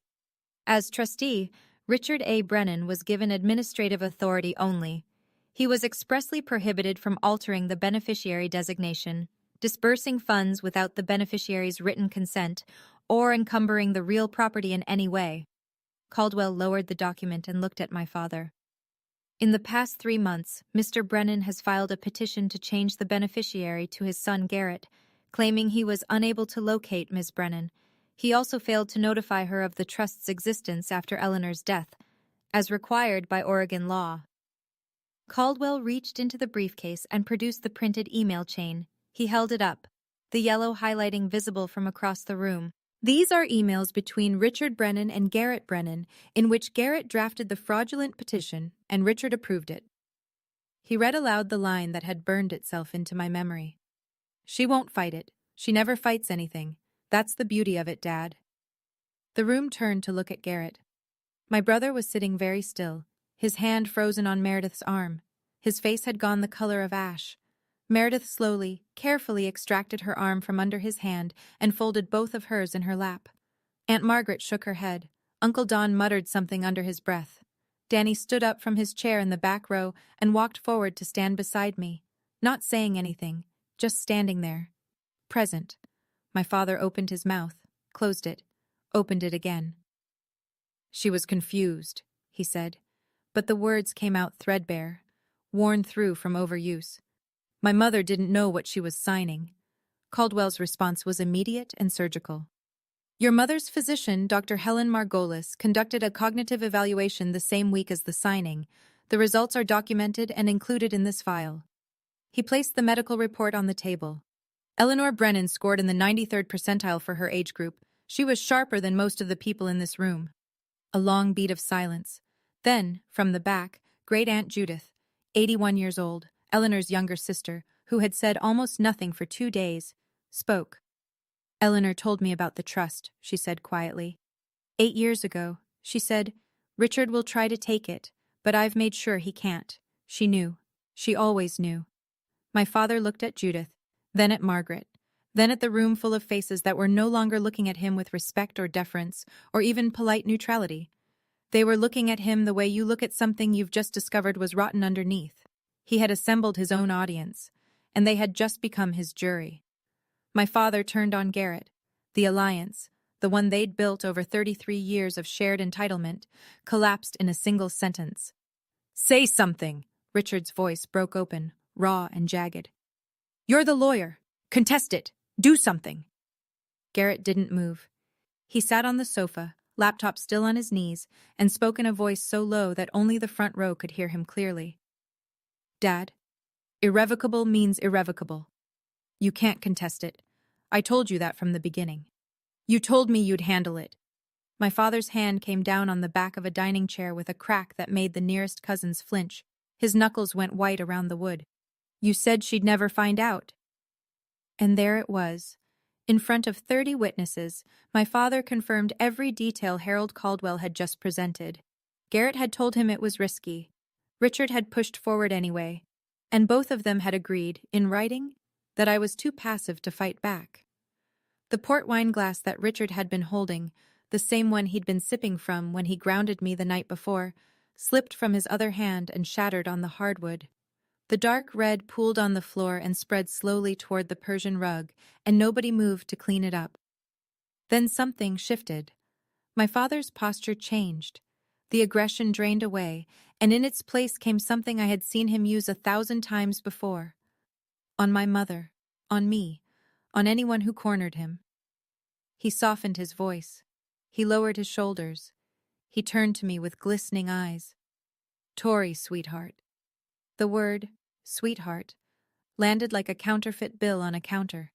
As trustee, Richard A. Brennan was given administrative authority only. He was expressly prohibited from altering the beneficiary designation, disbursing funds without the beneficiary's written consent, or encumbering the real property in any way. Caldwell lowered the document and looked at my father. In the past 3 months, Mr. Brennan has filed a petition to change the beneficiary to his son Garrett, claiming he was unable to locate Ms. Brennan. He also failed to notify her of the trust's existence after Eleanor's death, as required by Oregon law. Caldwell reached into the briefcase and produced the printed email chain. He held it up, the yellow highlighting visible from across the room. These are emails between Richard Brennan and Garrett Brennan, in which Garrett drafted the fraudulent petition and Richard approved it. He read aloud the line that had burned itself into my memory. "She won't fight it. She never fights anything. That's the beauty of it, Dad." The room turned to look at Garrett. My brother was sitting very still, his hand frozen on Meredith's arm. His face had gone the color of ash. Meredith slowly, carefully extracted her arm from under his hand and folded both of hers in her lap. Aunt Margaret shook her head. Uncle Don muttered something under his breath. Danny stood up from his chair in the back row and walked forward to stand beside me, not saying anything, just standing there. Present. My father opened his mouth, closed it, opened it again. "She was confused," he said, but the words came out threadbare, worn through from overuse. "My mother didn't know what she was signing." Caldwell's response was immediate and surgical. "Your mother's physician, Dr. Helen Margolis, conducted a cognitive evaluation the same week as the signing. The results are documented and included in this file." He placed the medical report on the table. Eleanor Brennan scored in the 93rd percentile for her age group. She was sharper than most of the people in this room. A long beat of silence. Then, from the back, Great Aunt Judith, 81 years old, Eleanor's younger sister, who had said almost nothing for 2 days, spoke. "Eleanor told me about the trust," she said quietly. 8 years ago, she said, "Richard will try to take it, but I've made sure he can't." She knew. She always knew. My father looked at Judith, then at Margaret, then at the room full of faces that were no longer looking at him with respect or deference, or even polite neutrality. They were looking at him the way you look at something you've just discovered was rotten underneath. He had assembled his own audience, and they had just become his jury. My father turned on Garrett. The alliance, the one they'd built over 33 years of shared entitlement, collapsed in a single sentence. "Say something!" Richard's voice broke open, raw and jagged. "You're the lawyer. Contest it. Do something." Garrett didn't move. He sat on the sofa, laptop still on his knees, and spoke in a voice so low that only the front row could hear him clearly. "Dad, irrevocable means irrevocable. You can't contest it. I told you that from the beginning. You told me you'd handle it." My father's hand came down on the back of a dining chair with a crack that made the nearest cousins flinch. His knuckles went white around the wood. "You said she'd never find out." And there it was. In front of 30 witnesses, my father confirmed every detail Harold Caldwell had just presented. Garrett had told him it was risky. Richard had pushed forward anyway, and both of them had agreed, in writing, that I was too passive to fight back. The port wine glass that Richard had been holding, the same one he'd been sipping from when he grounded me the night before, slipped from his other hand and shattered on the hardwood. The dark red pooled on the floor and spread slowly toward the Persian rug, and nobody moved to clean it up. Then something shifted. My father's posture changed. The aggression drained away, and in its place came something I had seen him use 1,000 times before. On my mother, on me, on anyone who cornered him. He softened his voice. He lowered his shoulders. He turned to me with glistening eyes. "Tori, sweetheart." The word, sweetheart, landed like a counterfeit bill on a counter.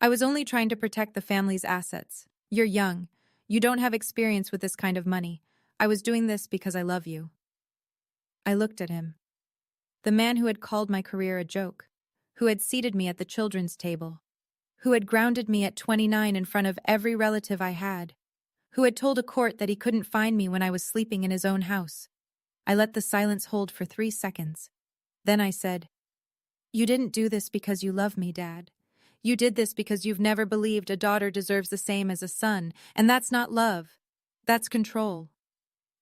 "I was only trying to protect the family's assets. You're young. You don't have experience with this kind of money. I was doing this because I love you." I looked at him. The man who had called my career a joke, who had seated me at the children's table, who had grounded me at 29 in front of every relative I had, who had told a court that he couldn't find me when I was sleeping in his own house. I let the silence hold for 3 seconds. Then I said, "You didn't do this because you love me, Dad. You did this because you've never believed a daughter deserves the same as a son, and that's not love. That's control."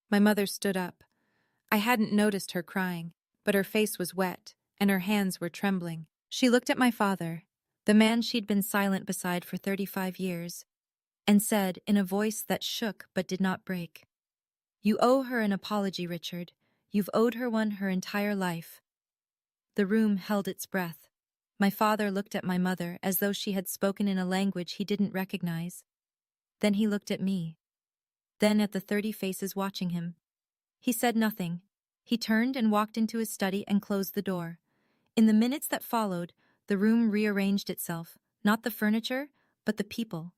My mother stood up. I hadn't noticed her crying, but her face was wet, and her hands were trembling. She looked at my father, the man she'd been silent beside for 35 years, and said in a voice that shook but did not break, "You owe her an apology, Richard. You've owed her one her entire life." The room held its breath. My father looked at my mother as though she had spoken in a language he didn't recognize. Then he looked at me. Then at the 30 faces watching him. He said nothing. He turned and walked into his study and closed the door. In the minutes that followed, the room rearranged itself, not the furniture, but the people.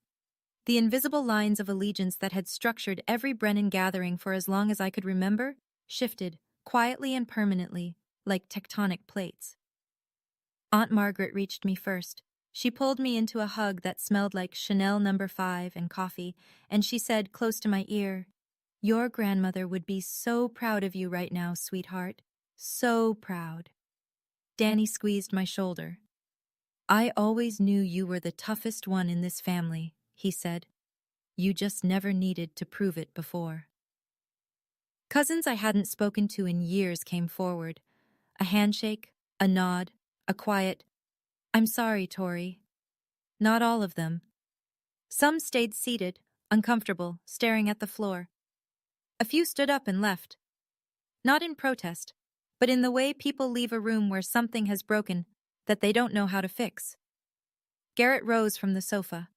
The invisible lines of allegiance that had structured every Brennan gathering for as long as I could remember shifted, quietly and permanently, like tectonic plates. Aunt Margaret reached me first. She pulled me into a hug that smelled like Chanel No. 5 and coffee, and she said close to my ear, "Your grandmother would be so proud of you right now, sweetheart. So proud." Danny squeezed my shoulder. "I always knew you were the toughest one in this family," he said. "You just never needed to prove it before." Cousins I hadn't spoken to in years came forward. A handshake, a nod, a quiet, "I'm sorry, Tori." Not all of them. Some stayed seated, uncomfortable, staring at the floor. A few stood up and left. Not in protest, but in the way people leave a room where something has broken that they don't know how to fix. Garrett rose from the sofa.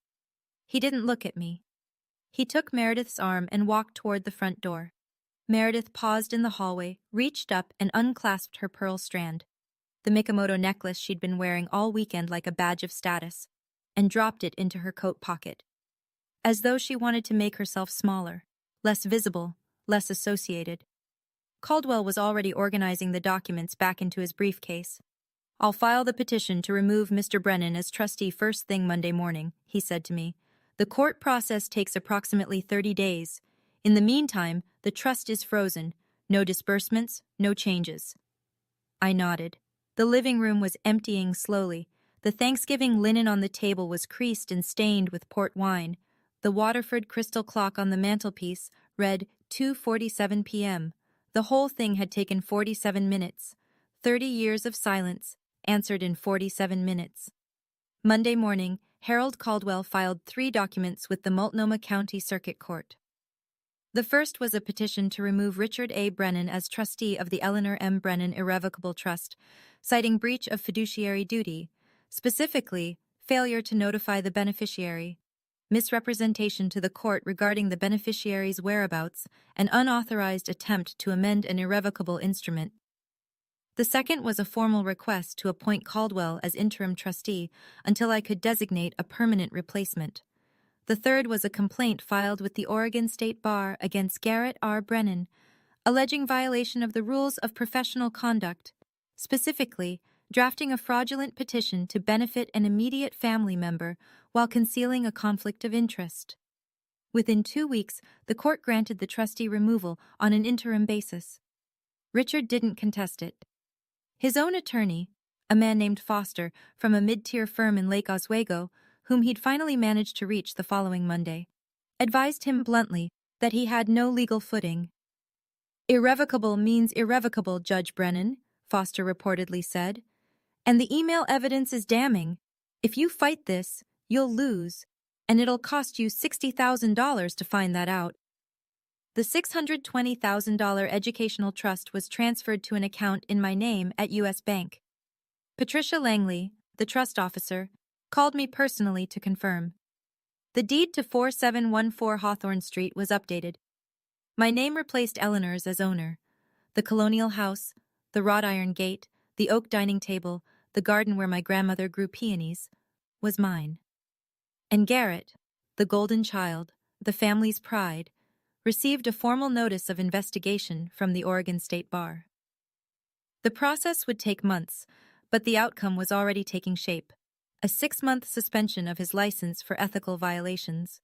He didn't look at me. He took Meredith's arm and walked toward the front door. Meredith paused in the hallway, reached up and unclasped her pearl strand, the Mikomoto necklace she'd been wearing all weekend like a badge of status, and dropped it into her coat pocket. As though she wanted to make herself smaller, less visible, less associated. Caldwell was already organizing the documents back into his briefcase. "I'll file the petition to remove Mr. Brennan as trustee first thing Monday morning," he said to me. "The court process takes approximately 30 days. In the meantime, the trust is frozen. No disbursements, no changes." I nodded. The living room was emptying slowly. The Thanksgiving linen on the table was creased and stained with port wine. The Waterford crystal clock on the mantelpiece read 2:47 p.m. The whole thing had taken 47 minutes. 30 years of silence, answered in 47 minutes. Monday morning, Harold Caldwell filed 3 documents with the Multnomah County Circuit Court. The first was a petition to remove Richard A. Brennan as trustee of the Eleanor M. Brennan Irrevocable Trust, citing breach of fiduciary duty, specifically failure to notify the beneficiary, misrepresentation to the court regarding the beneficiary's whereabouts, and unauthorized attempt to amend an irrevocable instrument. The second was a formal request to appoint Caldwell as interim trustee until I could designate a permanent replacement. The third was a complaint filed with the Oregon State Bar against Garrett R. Brennan, alleging violation of the rules of professional conduct, specifically drafting a fraudulent petition to benefit an immediate family member while concealing a conflict of interest. Within 2 weeks, the court granted the trustee removal on an interim basis. Richard didn't contest it. His own attorney, a man named Foster from a mid-tier firm in Lake Oswego, whom he'd finally managed to reach the following Monday, advised him bluntly that he had no legal footing. "Irrevocable means irrevocable, Judge Brennan," Foster reportedly said. "And the email evidence is damning. If you fight this, you'll lose, and it'll cost you $60,000 to find that out." The $620,000 educational trust was transferred to an account in my name at U.S. Bank. Patricia Langley, the trust officer, called me personally to confirm. The deed to 4714 Hawthorne Street was updated. My name replaced Eleanor's as owner. The colonial house, the wrought iron gate, the oak dining table, the garden where my grandmother grew peonies, was mine. And Garrett, the golden child, the family's pride, received a formal notice of investigation from the Oregon State Bar. The process would take months, but the outcome was already taking shape: a 6-month suspension of his license for ethical violations.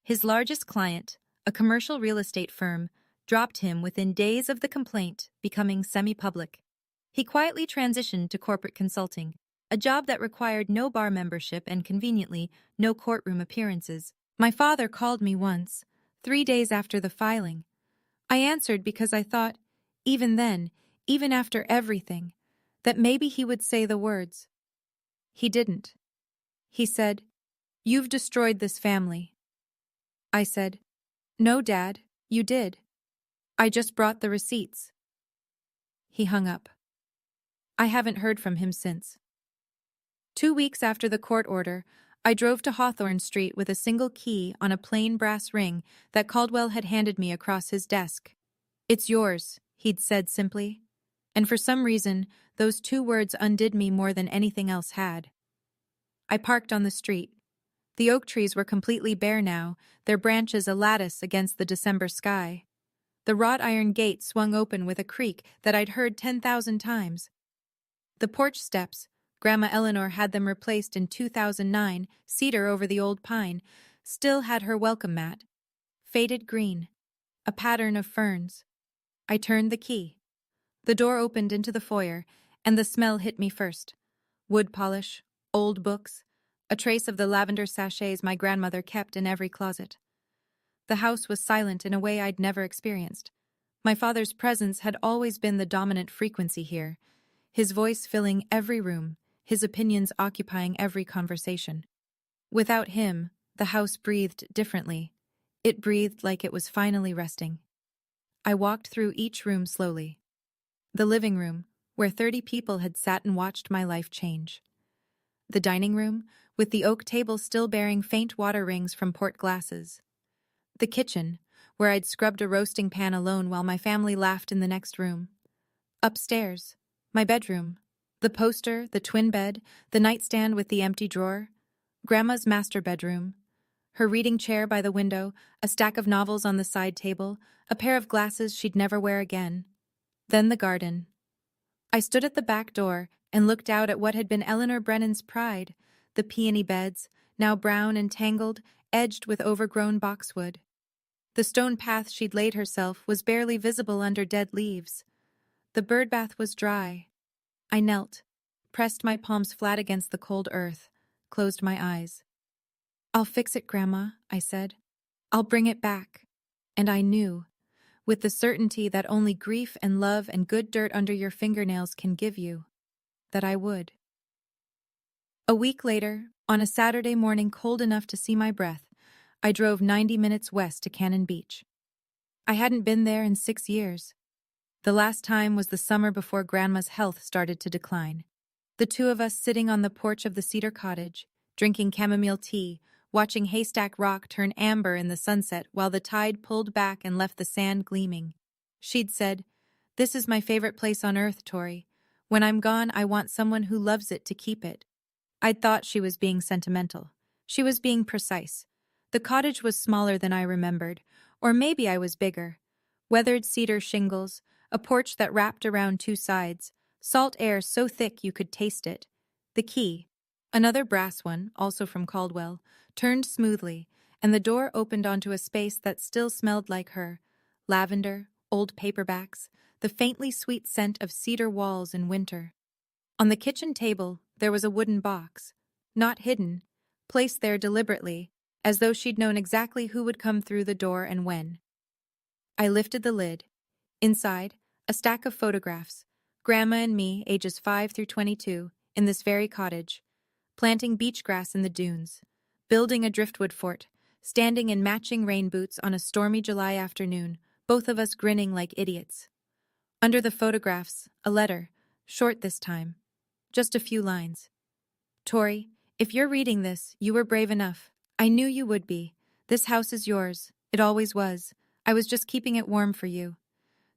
His largest client, a commercial real estate firm, dropped him within days of the complaint becoming semi-public. He quietly transitioned to corporate consulting, a job that required no bar membership and, conveniently, no courtroom appearances. My father called me once, 3 days after the filing. I answered because I thought, even then, even after everything, that maybe he would say the words. He didn't. He said, "You've destroyed this family." I said, "No, Dad, you did. I just brought the receipts." He hung up. I haven't heard from him since. 2 weeks after the court order, I drove to Hawthorne Street with a single key on a plain brass ring that Caldwell had handed me across his desk. "It's yours," he'd said simply. And for some reason, those 2 words undid me more than anything else had. I parked on the street. The oak trees were completely bare now, their branches a lattice against the December sky. The wrought iron gate swung open with a creak that I'd heard 10,000 times. The porch steps, Grandma Eleanor had them replaced in 2009, cedar over the old pine, still had her welcome mat. Faded green, a pattern of ferns. I turned the key. The door opened into the foyer, and the smell hit me first. Wood polish, old books, a trace of the lavender sachets my grandmother kept in every closet. The house was silent in a way I'd never experienced. My father's presence had always been the dominant frequency here, his voice filling every room, his opinions occupying every conversation. Without him, the house breathed differently. It breathed like it was finally resting. I walked through each room slowly. The living room, where 30 people had sat and watched my life change. The dining room, with the oak table still bearing faint water rings from port glasses. The kitchen, where I'd scrubbed a roasting pan alone while my family laughed in the next room. Upstairs, my bedroom. The poster, the twin bed, the nightstand with the empty drawer. Grandma's master bedroom. Her reading chair by the window, a stack of novels on the side table, a pair of glasses she'd never wear again. Then the garden. I stood at the back door and looked out at what had been Eleanor Brennan's pride, the peony beds, now brown and tangled, edged with overgrown boxwood. The stone path she'd laid herself was barely visible under dead leaves. The birdbath was dry. I knelt, pressed my palms flat against the cold earth, closed my eyes. "I'll fix it, Grandma," I said. "I'll bring it back." And I knew, with the certainty that only grief and love and good dirt under your fingernails can give you, that I would. A week later, on a Saturday morning cold enough to see my breath, I drove 90 minutes west to Cannon Beach. I hadn't been there in 6 years. The last time was the summer before Grandma's health started to decline. The 2 of us sitting on the porch of the cedar cottage, drinking chamomile tea, watching Haystack Rock turn amber in the sunset while the tide pulled back and left the sand gleaming. She'd said, "This is my favorite place on earth, Tori. When I'm gone, I want someone who loves it to keep it." I'd thought she was being sentimental. She was being precise. The cottage was smaller than I remembered, or maybe I was bigger. Weathered cedar shingles, a porch that wrapped around 2 sides, Salt air so thick you could taste it. The key, another brass one, also from Caldwell, turned smoothly, and the door opened onto a space that still smelled like her. Lavender, old paperbacks, the faintly sweet scent of cedar walls in winter. On the kitchen table, there was a wooden box, not hidden, placed there deliberately, as though she'd known exactly who would come through the door and when. I lifted the lid. Inside, a stack of photographs, Grandma and me, ages 5 through 22, in this very cottage, planting beach grass in the dunes, building a driftwood fort, standing in matching rain boots on a stormy July afternoon, both of us grinning like idiots. Under the photographs, a letter, short this time, just a few lines. Tori, if you're reading this, you were brave enough. I knew you would be. This house is yours. It always was. I was just keeping it warm for you.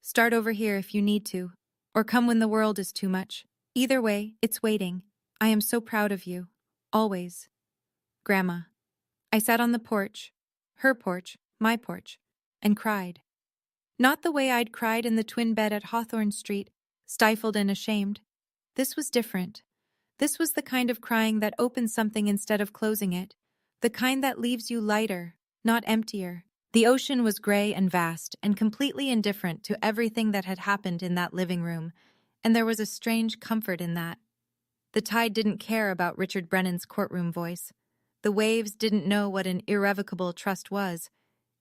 Start over here if you need to, or come when the world is too much. Either way, it's waiting. I am so proud of you. Always. Grandma. I sat on the porch, her porch, my porch, and cried. Not the way I'd cried in the twin bed at Hawthorne Street, stifled and ashamed. This was different. This was the kind of crying that opens something instead of closing it, the kind that leaves you lighter, not emptier. The ocean was gray and vast and completely indifferent to everything that had happened in that living room, and there was a strange comfort in that. The tide didn't care about Richard Brennan's courtroom voice. The waves didn't know what an irrevocable trust was.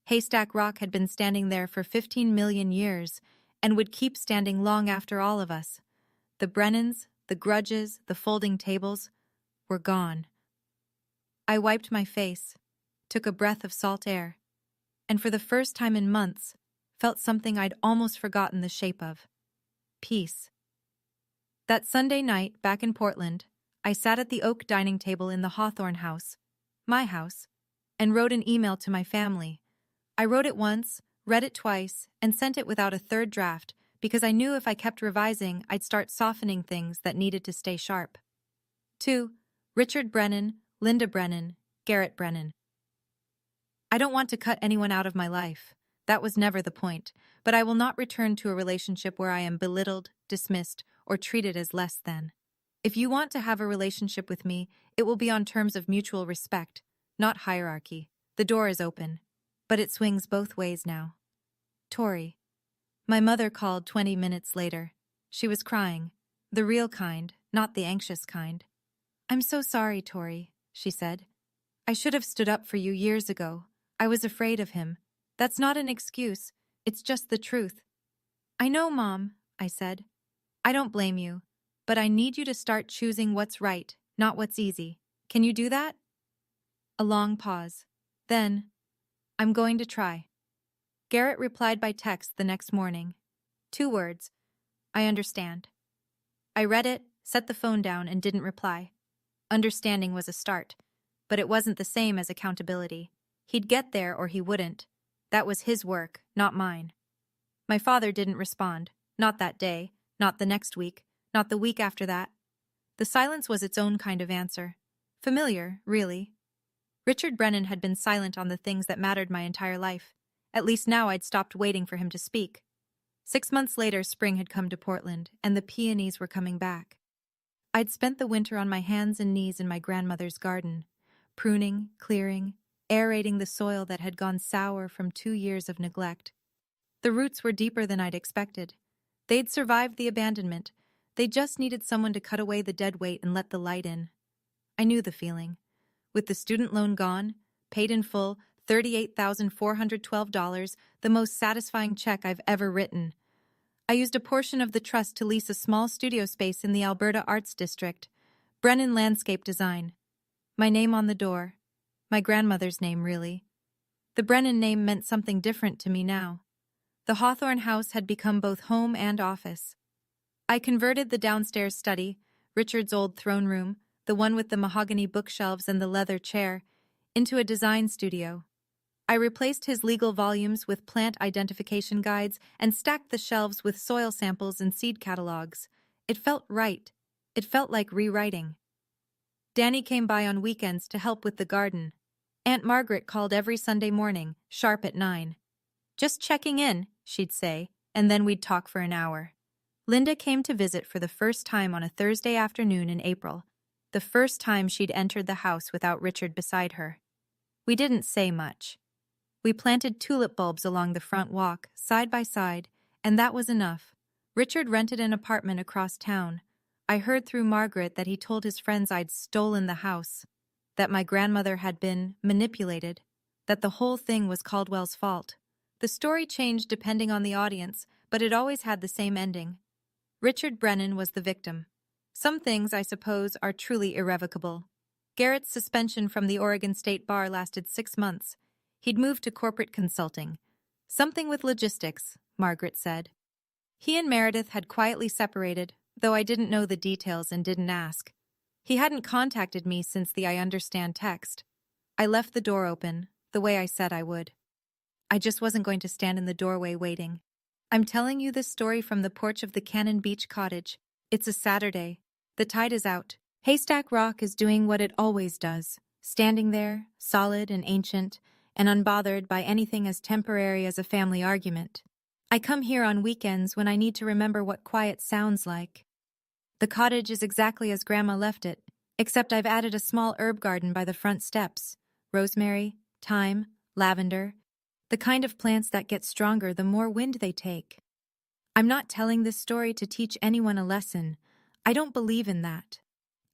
Haystack Rock had been standing there for 15 million years and would keep standing long after all of us. The Brennans, the grudges, the folding tables were gone. I wiped my face, took a breath of salt air, and for the first time in months, felt something I'd almost forgotten the shape of. Peace. That Sunday night, back in Portland, I sat at the oak dining table in the Hawthorne house, my house, and wrote an email to my family. I wrote it once, read it twice, and sent it without a third draft because I knew if I kept revising, I'd start softening things that needed to stay sharp. To Richard Brennan, Linda Brennan, Garrett Brennan. I don't want to cut anyone out of my life. That was never the point, but I will not return to a relationship where I am belittled, dismissed, or treated as less than. If you want to have a relationship with me, it will be on terms of mutual respect, not hierarchy. The door is open, but it swings both ways now. Tori. My mother called 20 minutes later. She was crying, the real kind, not the anxious kind. I'm so sorry, Tori, she said. I should have stood up for you years ago. I was afraid of him. That's not an excuse. It's just the truth. I know, Mom, I said. I don't blame you, but I need you to start choosing what's right, not what's easy. Can you do that? A long pause. Then, I'm going to try. Garrett replied by text the next morning. 2 words. I understand. I read it, set the phone down, and didn't reply. Understanding was a start, but it wasn't the same as accountability. He'd get there or he wouldn't. That was his work, not mine. My father didn't respond. Not that day, not the next week, not the week after that. The silence was its own kind of answer. Familiar, really. Richard Brennan had been silent on the things that mattered my entire life. At least now I'd stopped waiting for him to speak. 6 months later, spring had come to Portland, and the peonies were coming back. I'd spent the winter on my hands and knees in my grandmother's garden, pruning, clearing, aerating the soil that had gone sour from 2 years of neglect. The roots were deeper than I'd expected. They'd survived the abandonment. They just needed someone to cut away the dead weight and let the light in. I knew the feeling. With the student loan gone, paid in full, $38,412, the most satisfying check I've ever written. I used a portion of the trust to lease a small studio space in the Alberta Arts District, Brennan Landscape Design. My name on the door. My grandmother's name, really. The Brennan name meant something different to me now. The Hawthorne house had become both home and office. I converted the downstairs study, Richard's old throne room, the one with the mahogany bookshelves and the leather chair, into a design studio. I replaced his legal volumes with plant identification guides and stacked the shelves with soil samples and seed catalogs. It felt right. It felt like rewriting. Danny came by on weekends to help with the garden. Aunt Margaret called every Sunday morning, sharp at 9. Just checking in, she'd say, and then we'd talk for an hour. Linda came to visit for the first time on a Thursday afternoon in April, the first time she'd entered the house without Richard beside her. We didn't say much. We planted tulip bulbs along the front walk, side by side, and that was enough. Richard rented an apartment across town. I heard through Margaret that he told his friends I'd stolen the house, that my grandmother had been manipulated, that the whole thing was Caldwell's fault. The story changed depending on the audience, but it always had the same ending. Richard Brennan was the victim. Some things, I suppose, are truly irrevocable. Garrett's suspension from the Oregon State Bar lasted 6 months. He'd moved to corporate consulting. Something with logistics, Margaret said. He and Meredith had quietly separated, though I didn't know the details and didn't ask. He hadn't contacted me since the I understand text. I left the door open, the way I said I would. I just wasn't going to stand in the doorway waiting. I'm telling you this story from the porch of the Cannon Beach cottage. It's a Saturday. The tide is out. Haystack Rock is doing what it always does, standing there, solid and ancient, and unbothered by anything as temporary as a family argument. I come here on weekends when I need to remember what quiet sounds like. The cottage is exactly as Grandma left it, except I've added a small herb garden by the front steps. Rosemary, thyme, lavender, the kind of plants that get stronger the more wind they take. I'm not telling this story to teach anyone a lesson. I don't believe in that.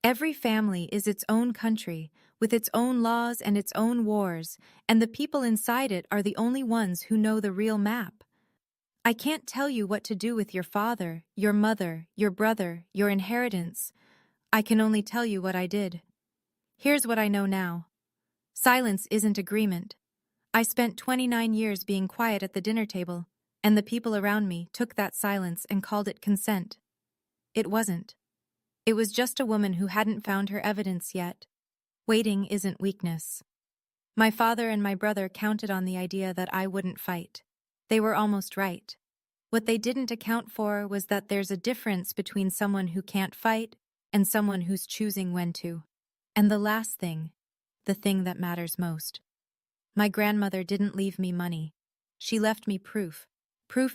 Every family is its own country, with its own laws and its own wars, and the people inside it are the only ones who know the real map. I can't tell you what to do with your father, your mother, your brother, your inheritance. I can only tell you what I did. Here's what I know now. Silence isn't agreement. I spent 29 years being quiet at the dinner table, and the people around me took that silence and called it consent. It wasn't. It was just a woman who hadn't found her evidence yet. Waiting isn't weakness. My father and my brother counted on the idea that I wouldn't fight. They were almost right. What they didn't account for was that there's a difference between someone who can't fight and someone who's choosing when to. And the last thing, the thing that matters most. My grandmother didn't leave me money. She left me proof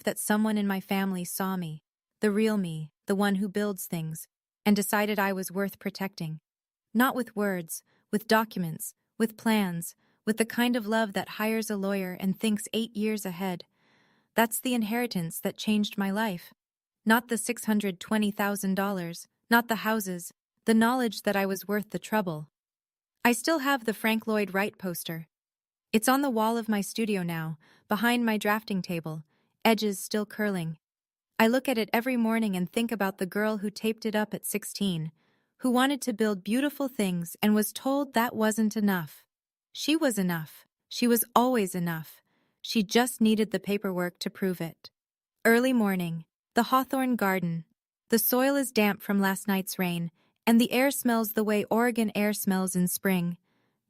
that someone in my family saw me, the real me, the one who builds things, and decided I was worth protecting. Not with words, with documents, with plans, with the kind of love that hires a lawyer and thinks 8 years ahead. That's the inheritance that changed my life. Not the $620,000, not the houses, the knowledge that I was worth the trouble. I still have the Frank Lloyd Wright poster. It's on the wall of my studio now, behind my drafting table, edges still curling. I look at it every morning and think about the girl who taped it up at 16, who wanted to build beautiful things and was told that wasn't enough. She was enough. She was always enough. She just needed the paperwork to prove it. Early morning, the Hawthorne garden. The soil is damp from last night's rain, and the air smells the way Oregon air smells in spring.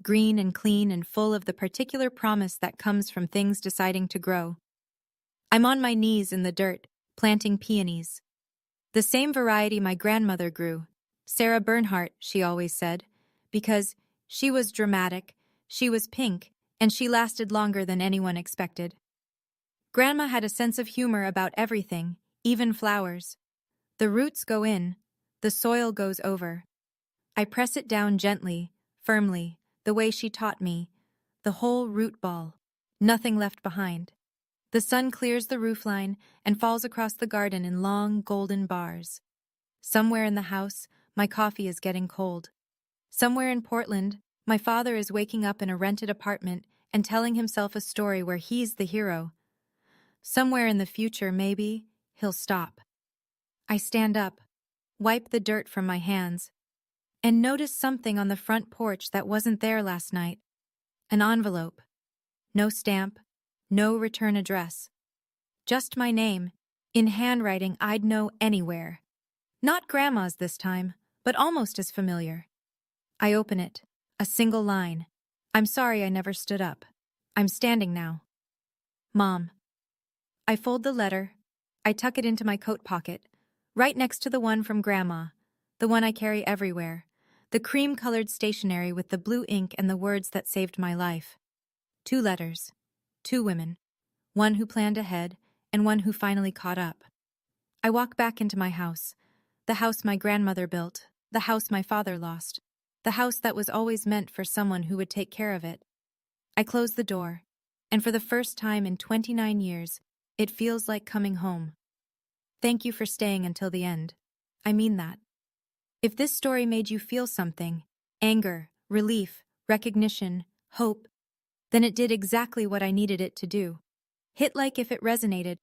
Green and clean and full of the particular promise that comes from things deciding to grow. I'm on my knees in the dirt, planting peonies. The same variety my grandmother grew. Sarah Bernhardt, she always said, because she was dramatic, she was pink, and she lasted longer than anyone expected. Grandma had a sense of humor about everything, even flowers. The roots go in, the soil goes over. I press it down gently, firmly, the way she taught me, the whole root ball, nothing left behind. The sun clears the roofline and falls across the garden in long, golden bars. Somewhere in the house, my coffee is getting cold. Somewhere in Portland, my father is waking up in a rented apartment and telling himself a story where he's the hero. Somewhere in the future, maybe, he'll stop. I stand up, wipe the dirt from my hands, and notice something on the front porch that wasn't there last night. An envelope. No stamp, no return address. Just my name, in handwriting I'd know anywhere. Not Grandma's this time, but almost as familiar. I open it, a single line. I'm sorry I never stood up. I'm standing now. Mom. I fold the letter. I tuck it into my coat pocket, right next to the one from Grandma, the one I carry everywhere. The cream-colored stationery with the blue ink and the words that saved my life. 2 letters. 2 women. One who planned ahead, and one who finally caught up. I walk back into my house, the house my grandmother built, the house my father lost, the house that was always meant for someone who would take care of it. I close the door, and for the first time in 29 years, it feels like coming home. Thank you for staying until the end. I mean that. If this story made you feel something, anger, relief, recognition, hope, then it did exactly what I needed it to do. Hit like if it resonated.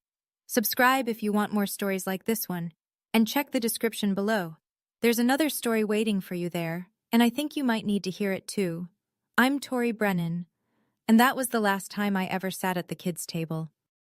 Subscribe if you want more stories like this one, and check the description below. There's another story waiting for you there, and I think you might need to hear it too. I'm Tori Brennan, and that was the last time I ever sat at the kids' table.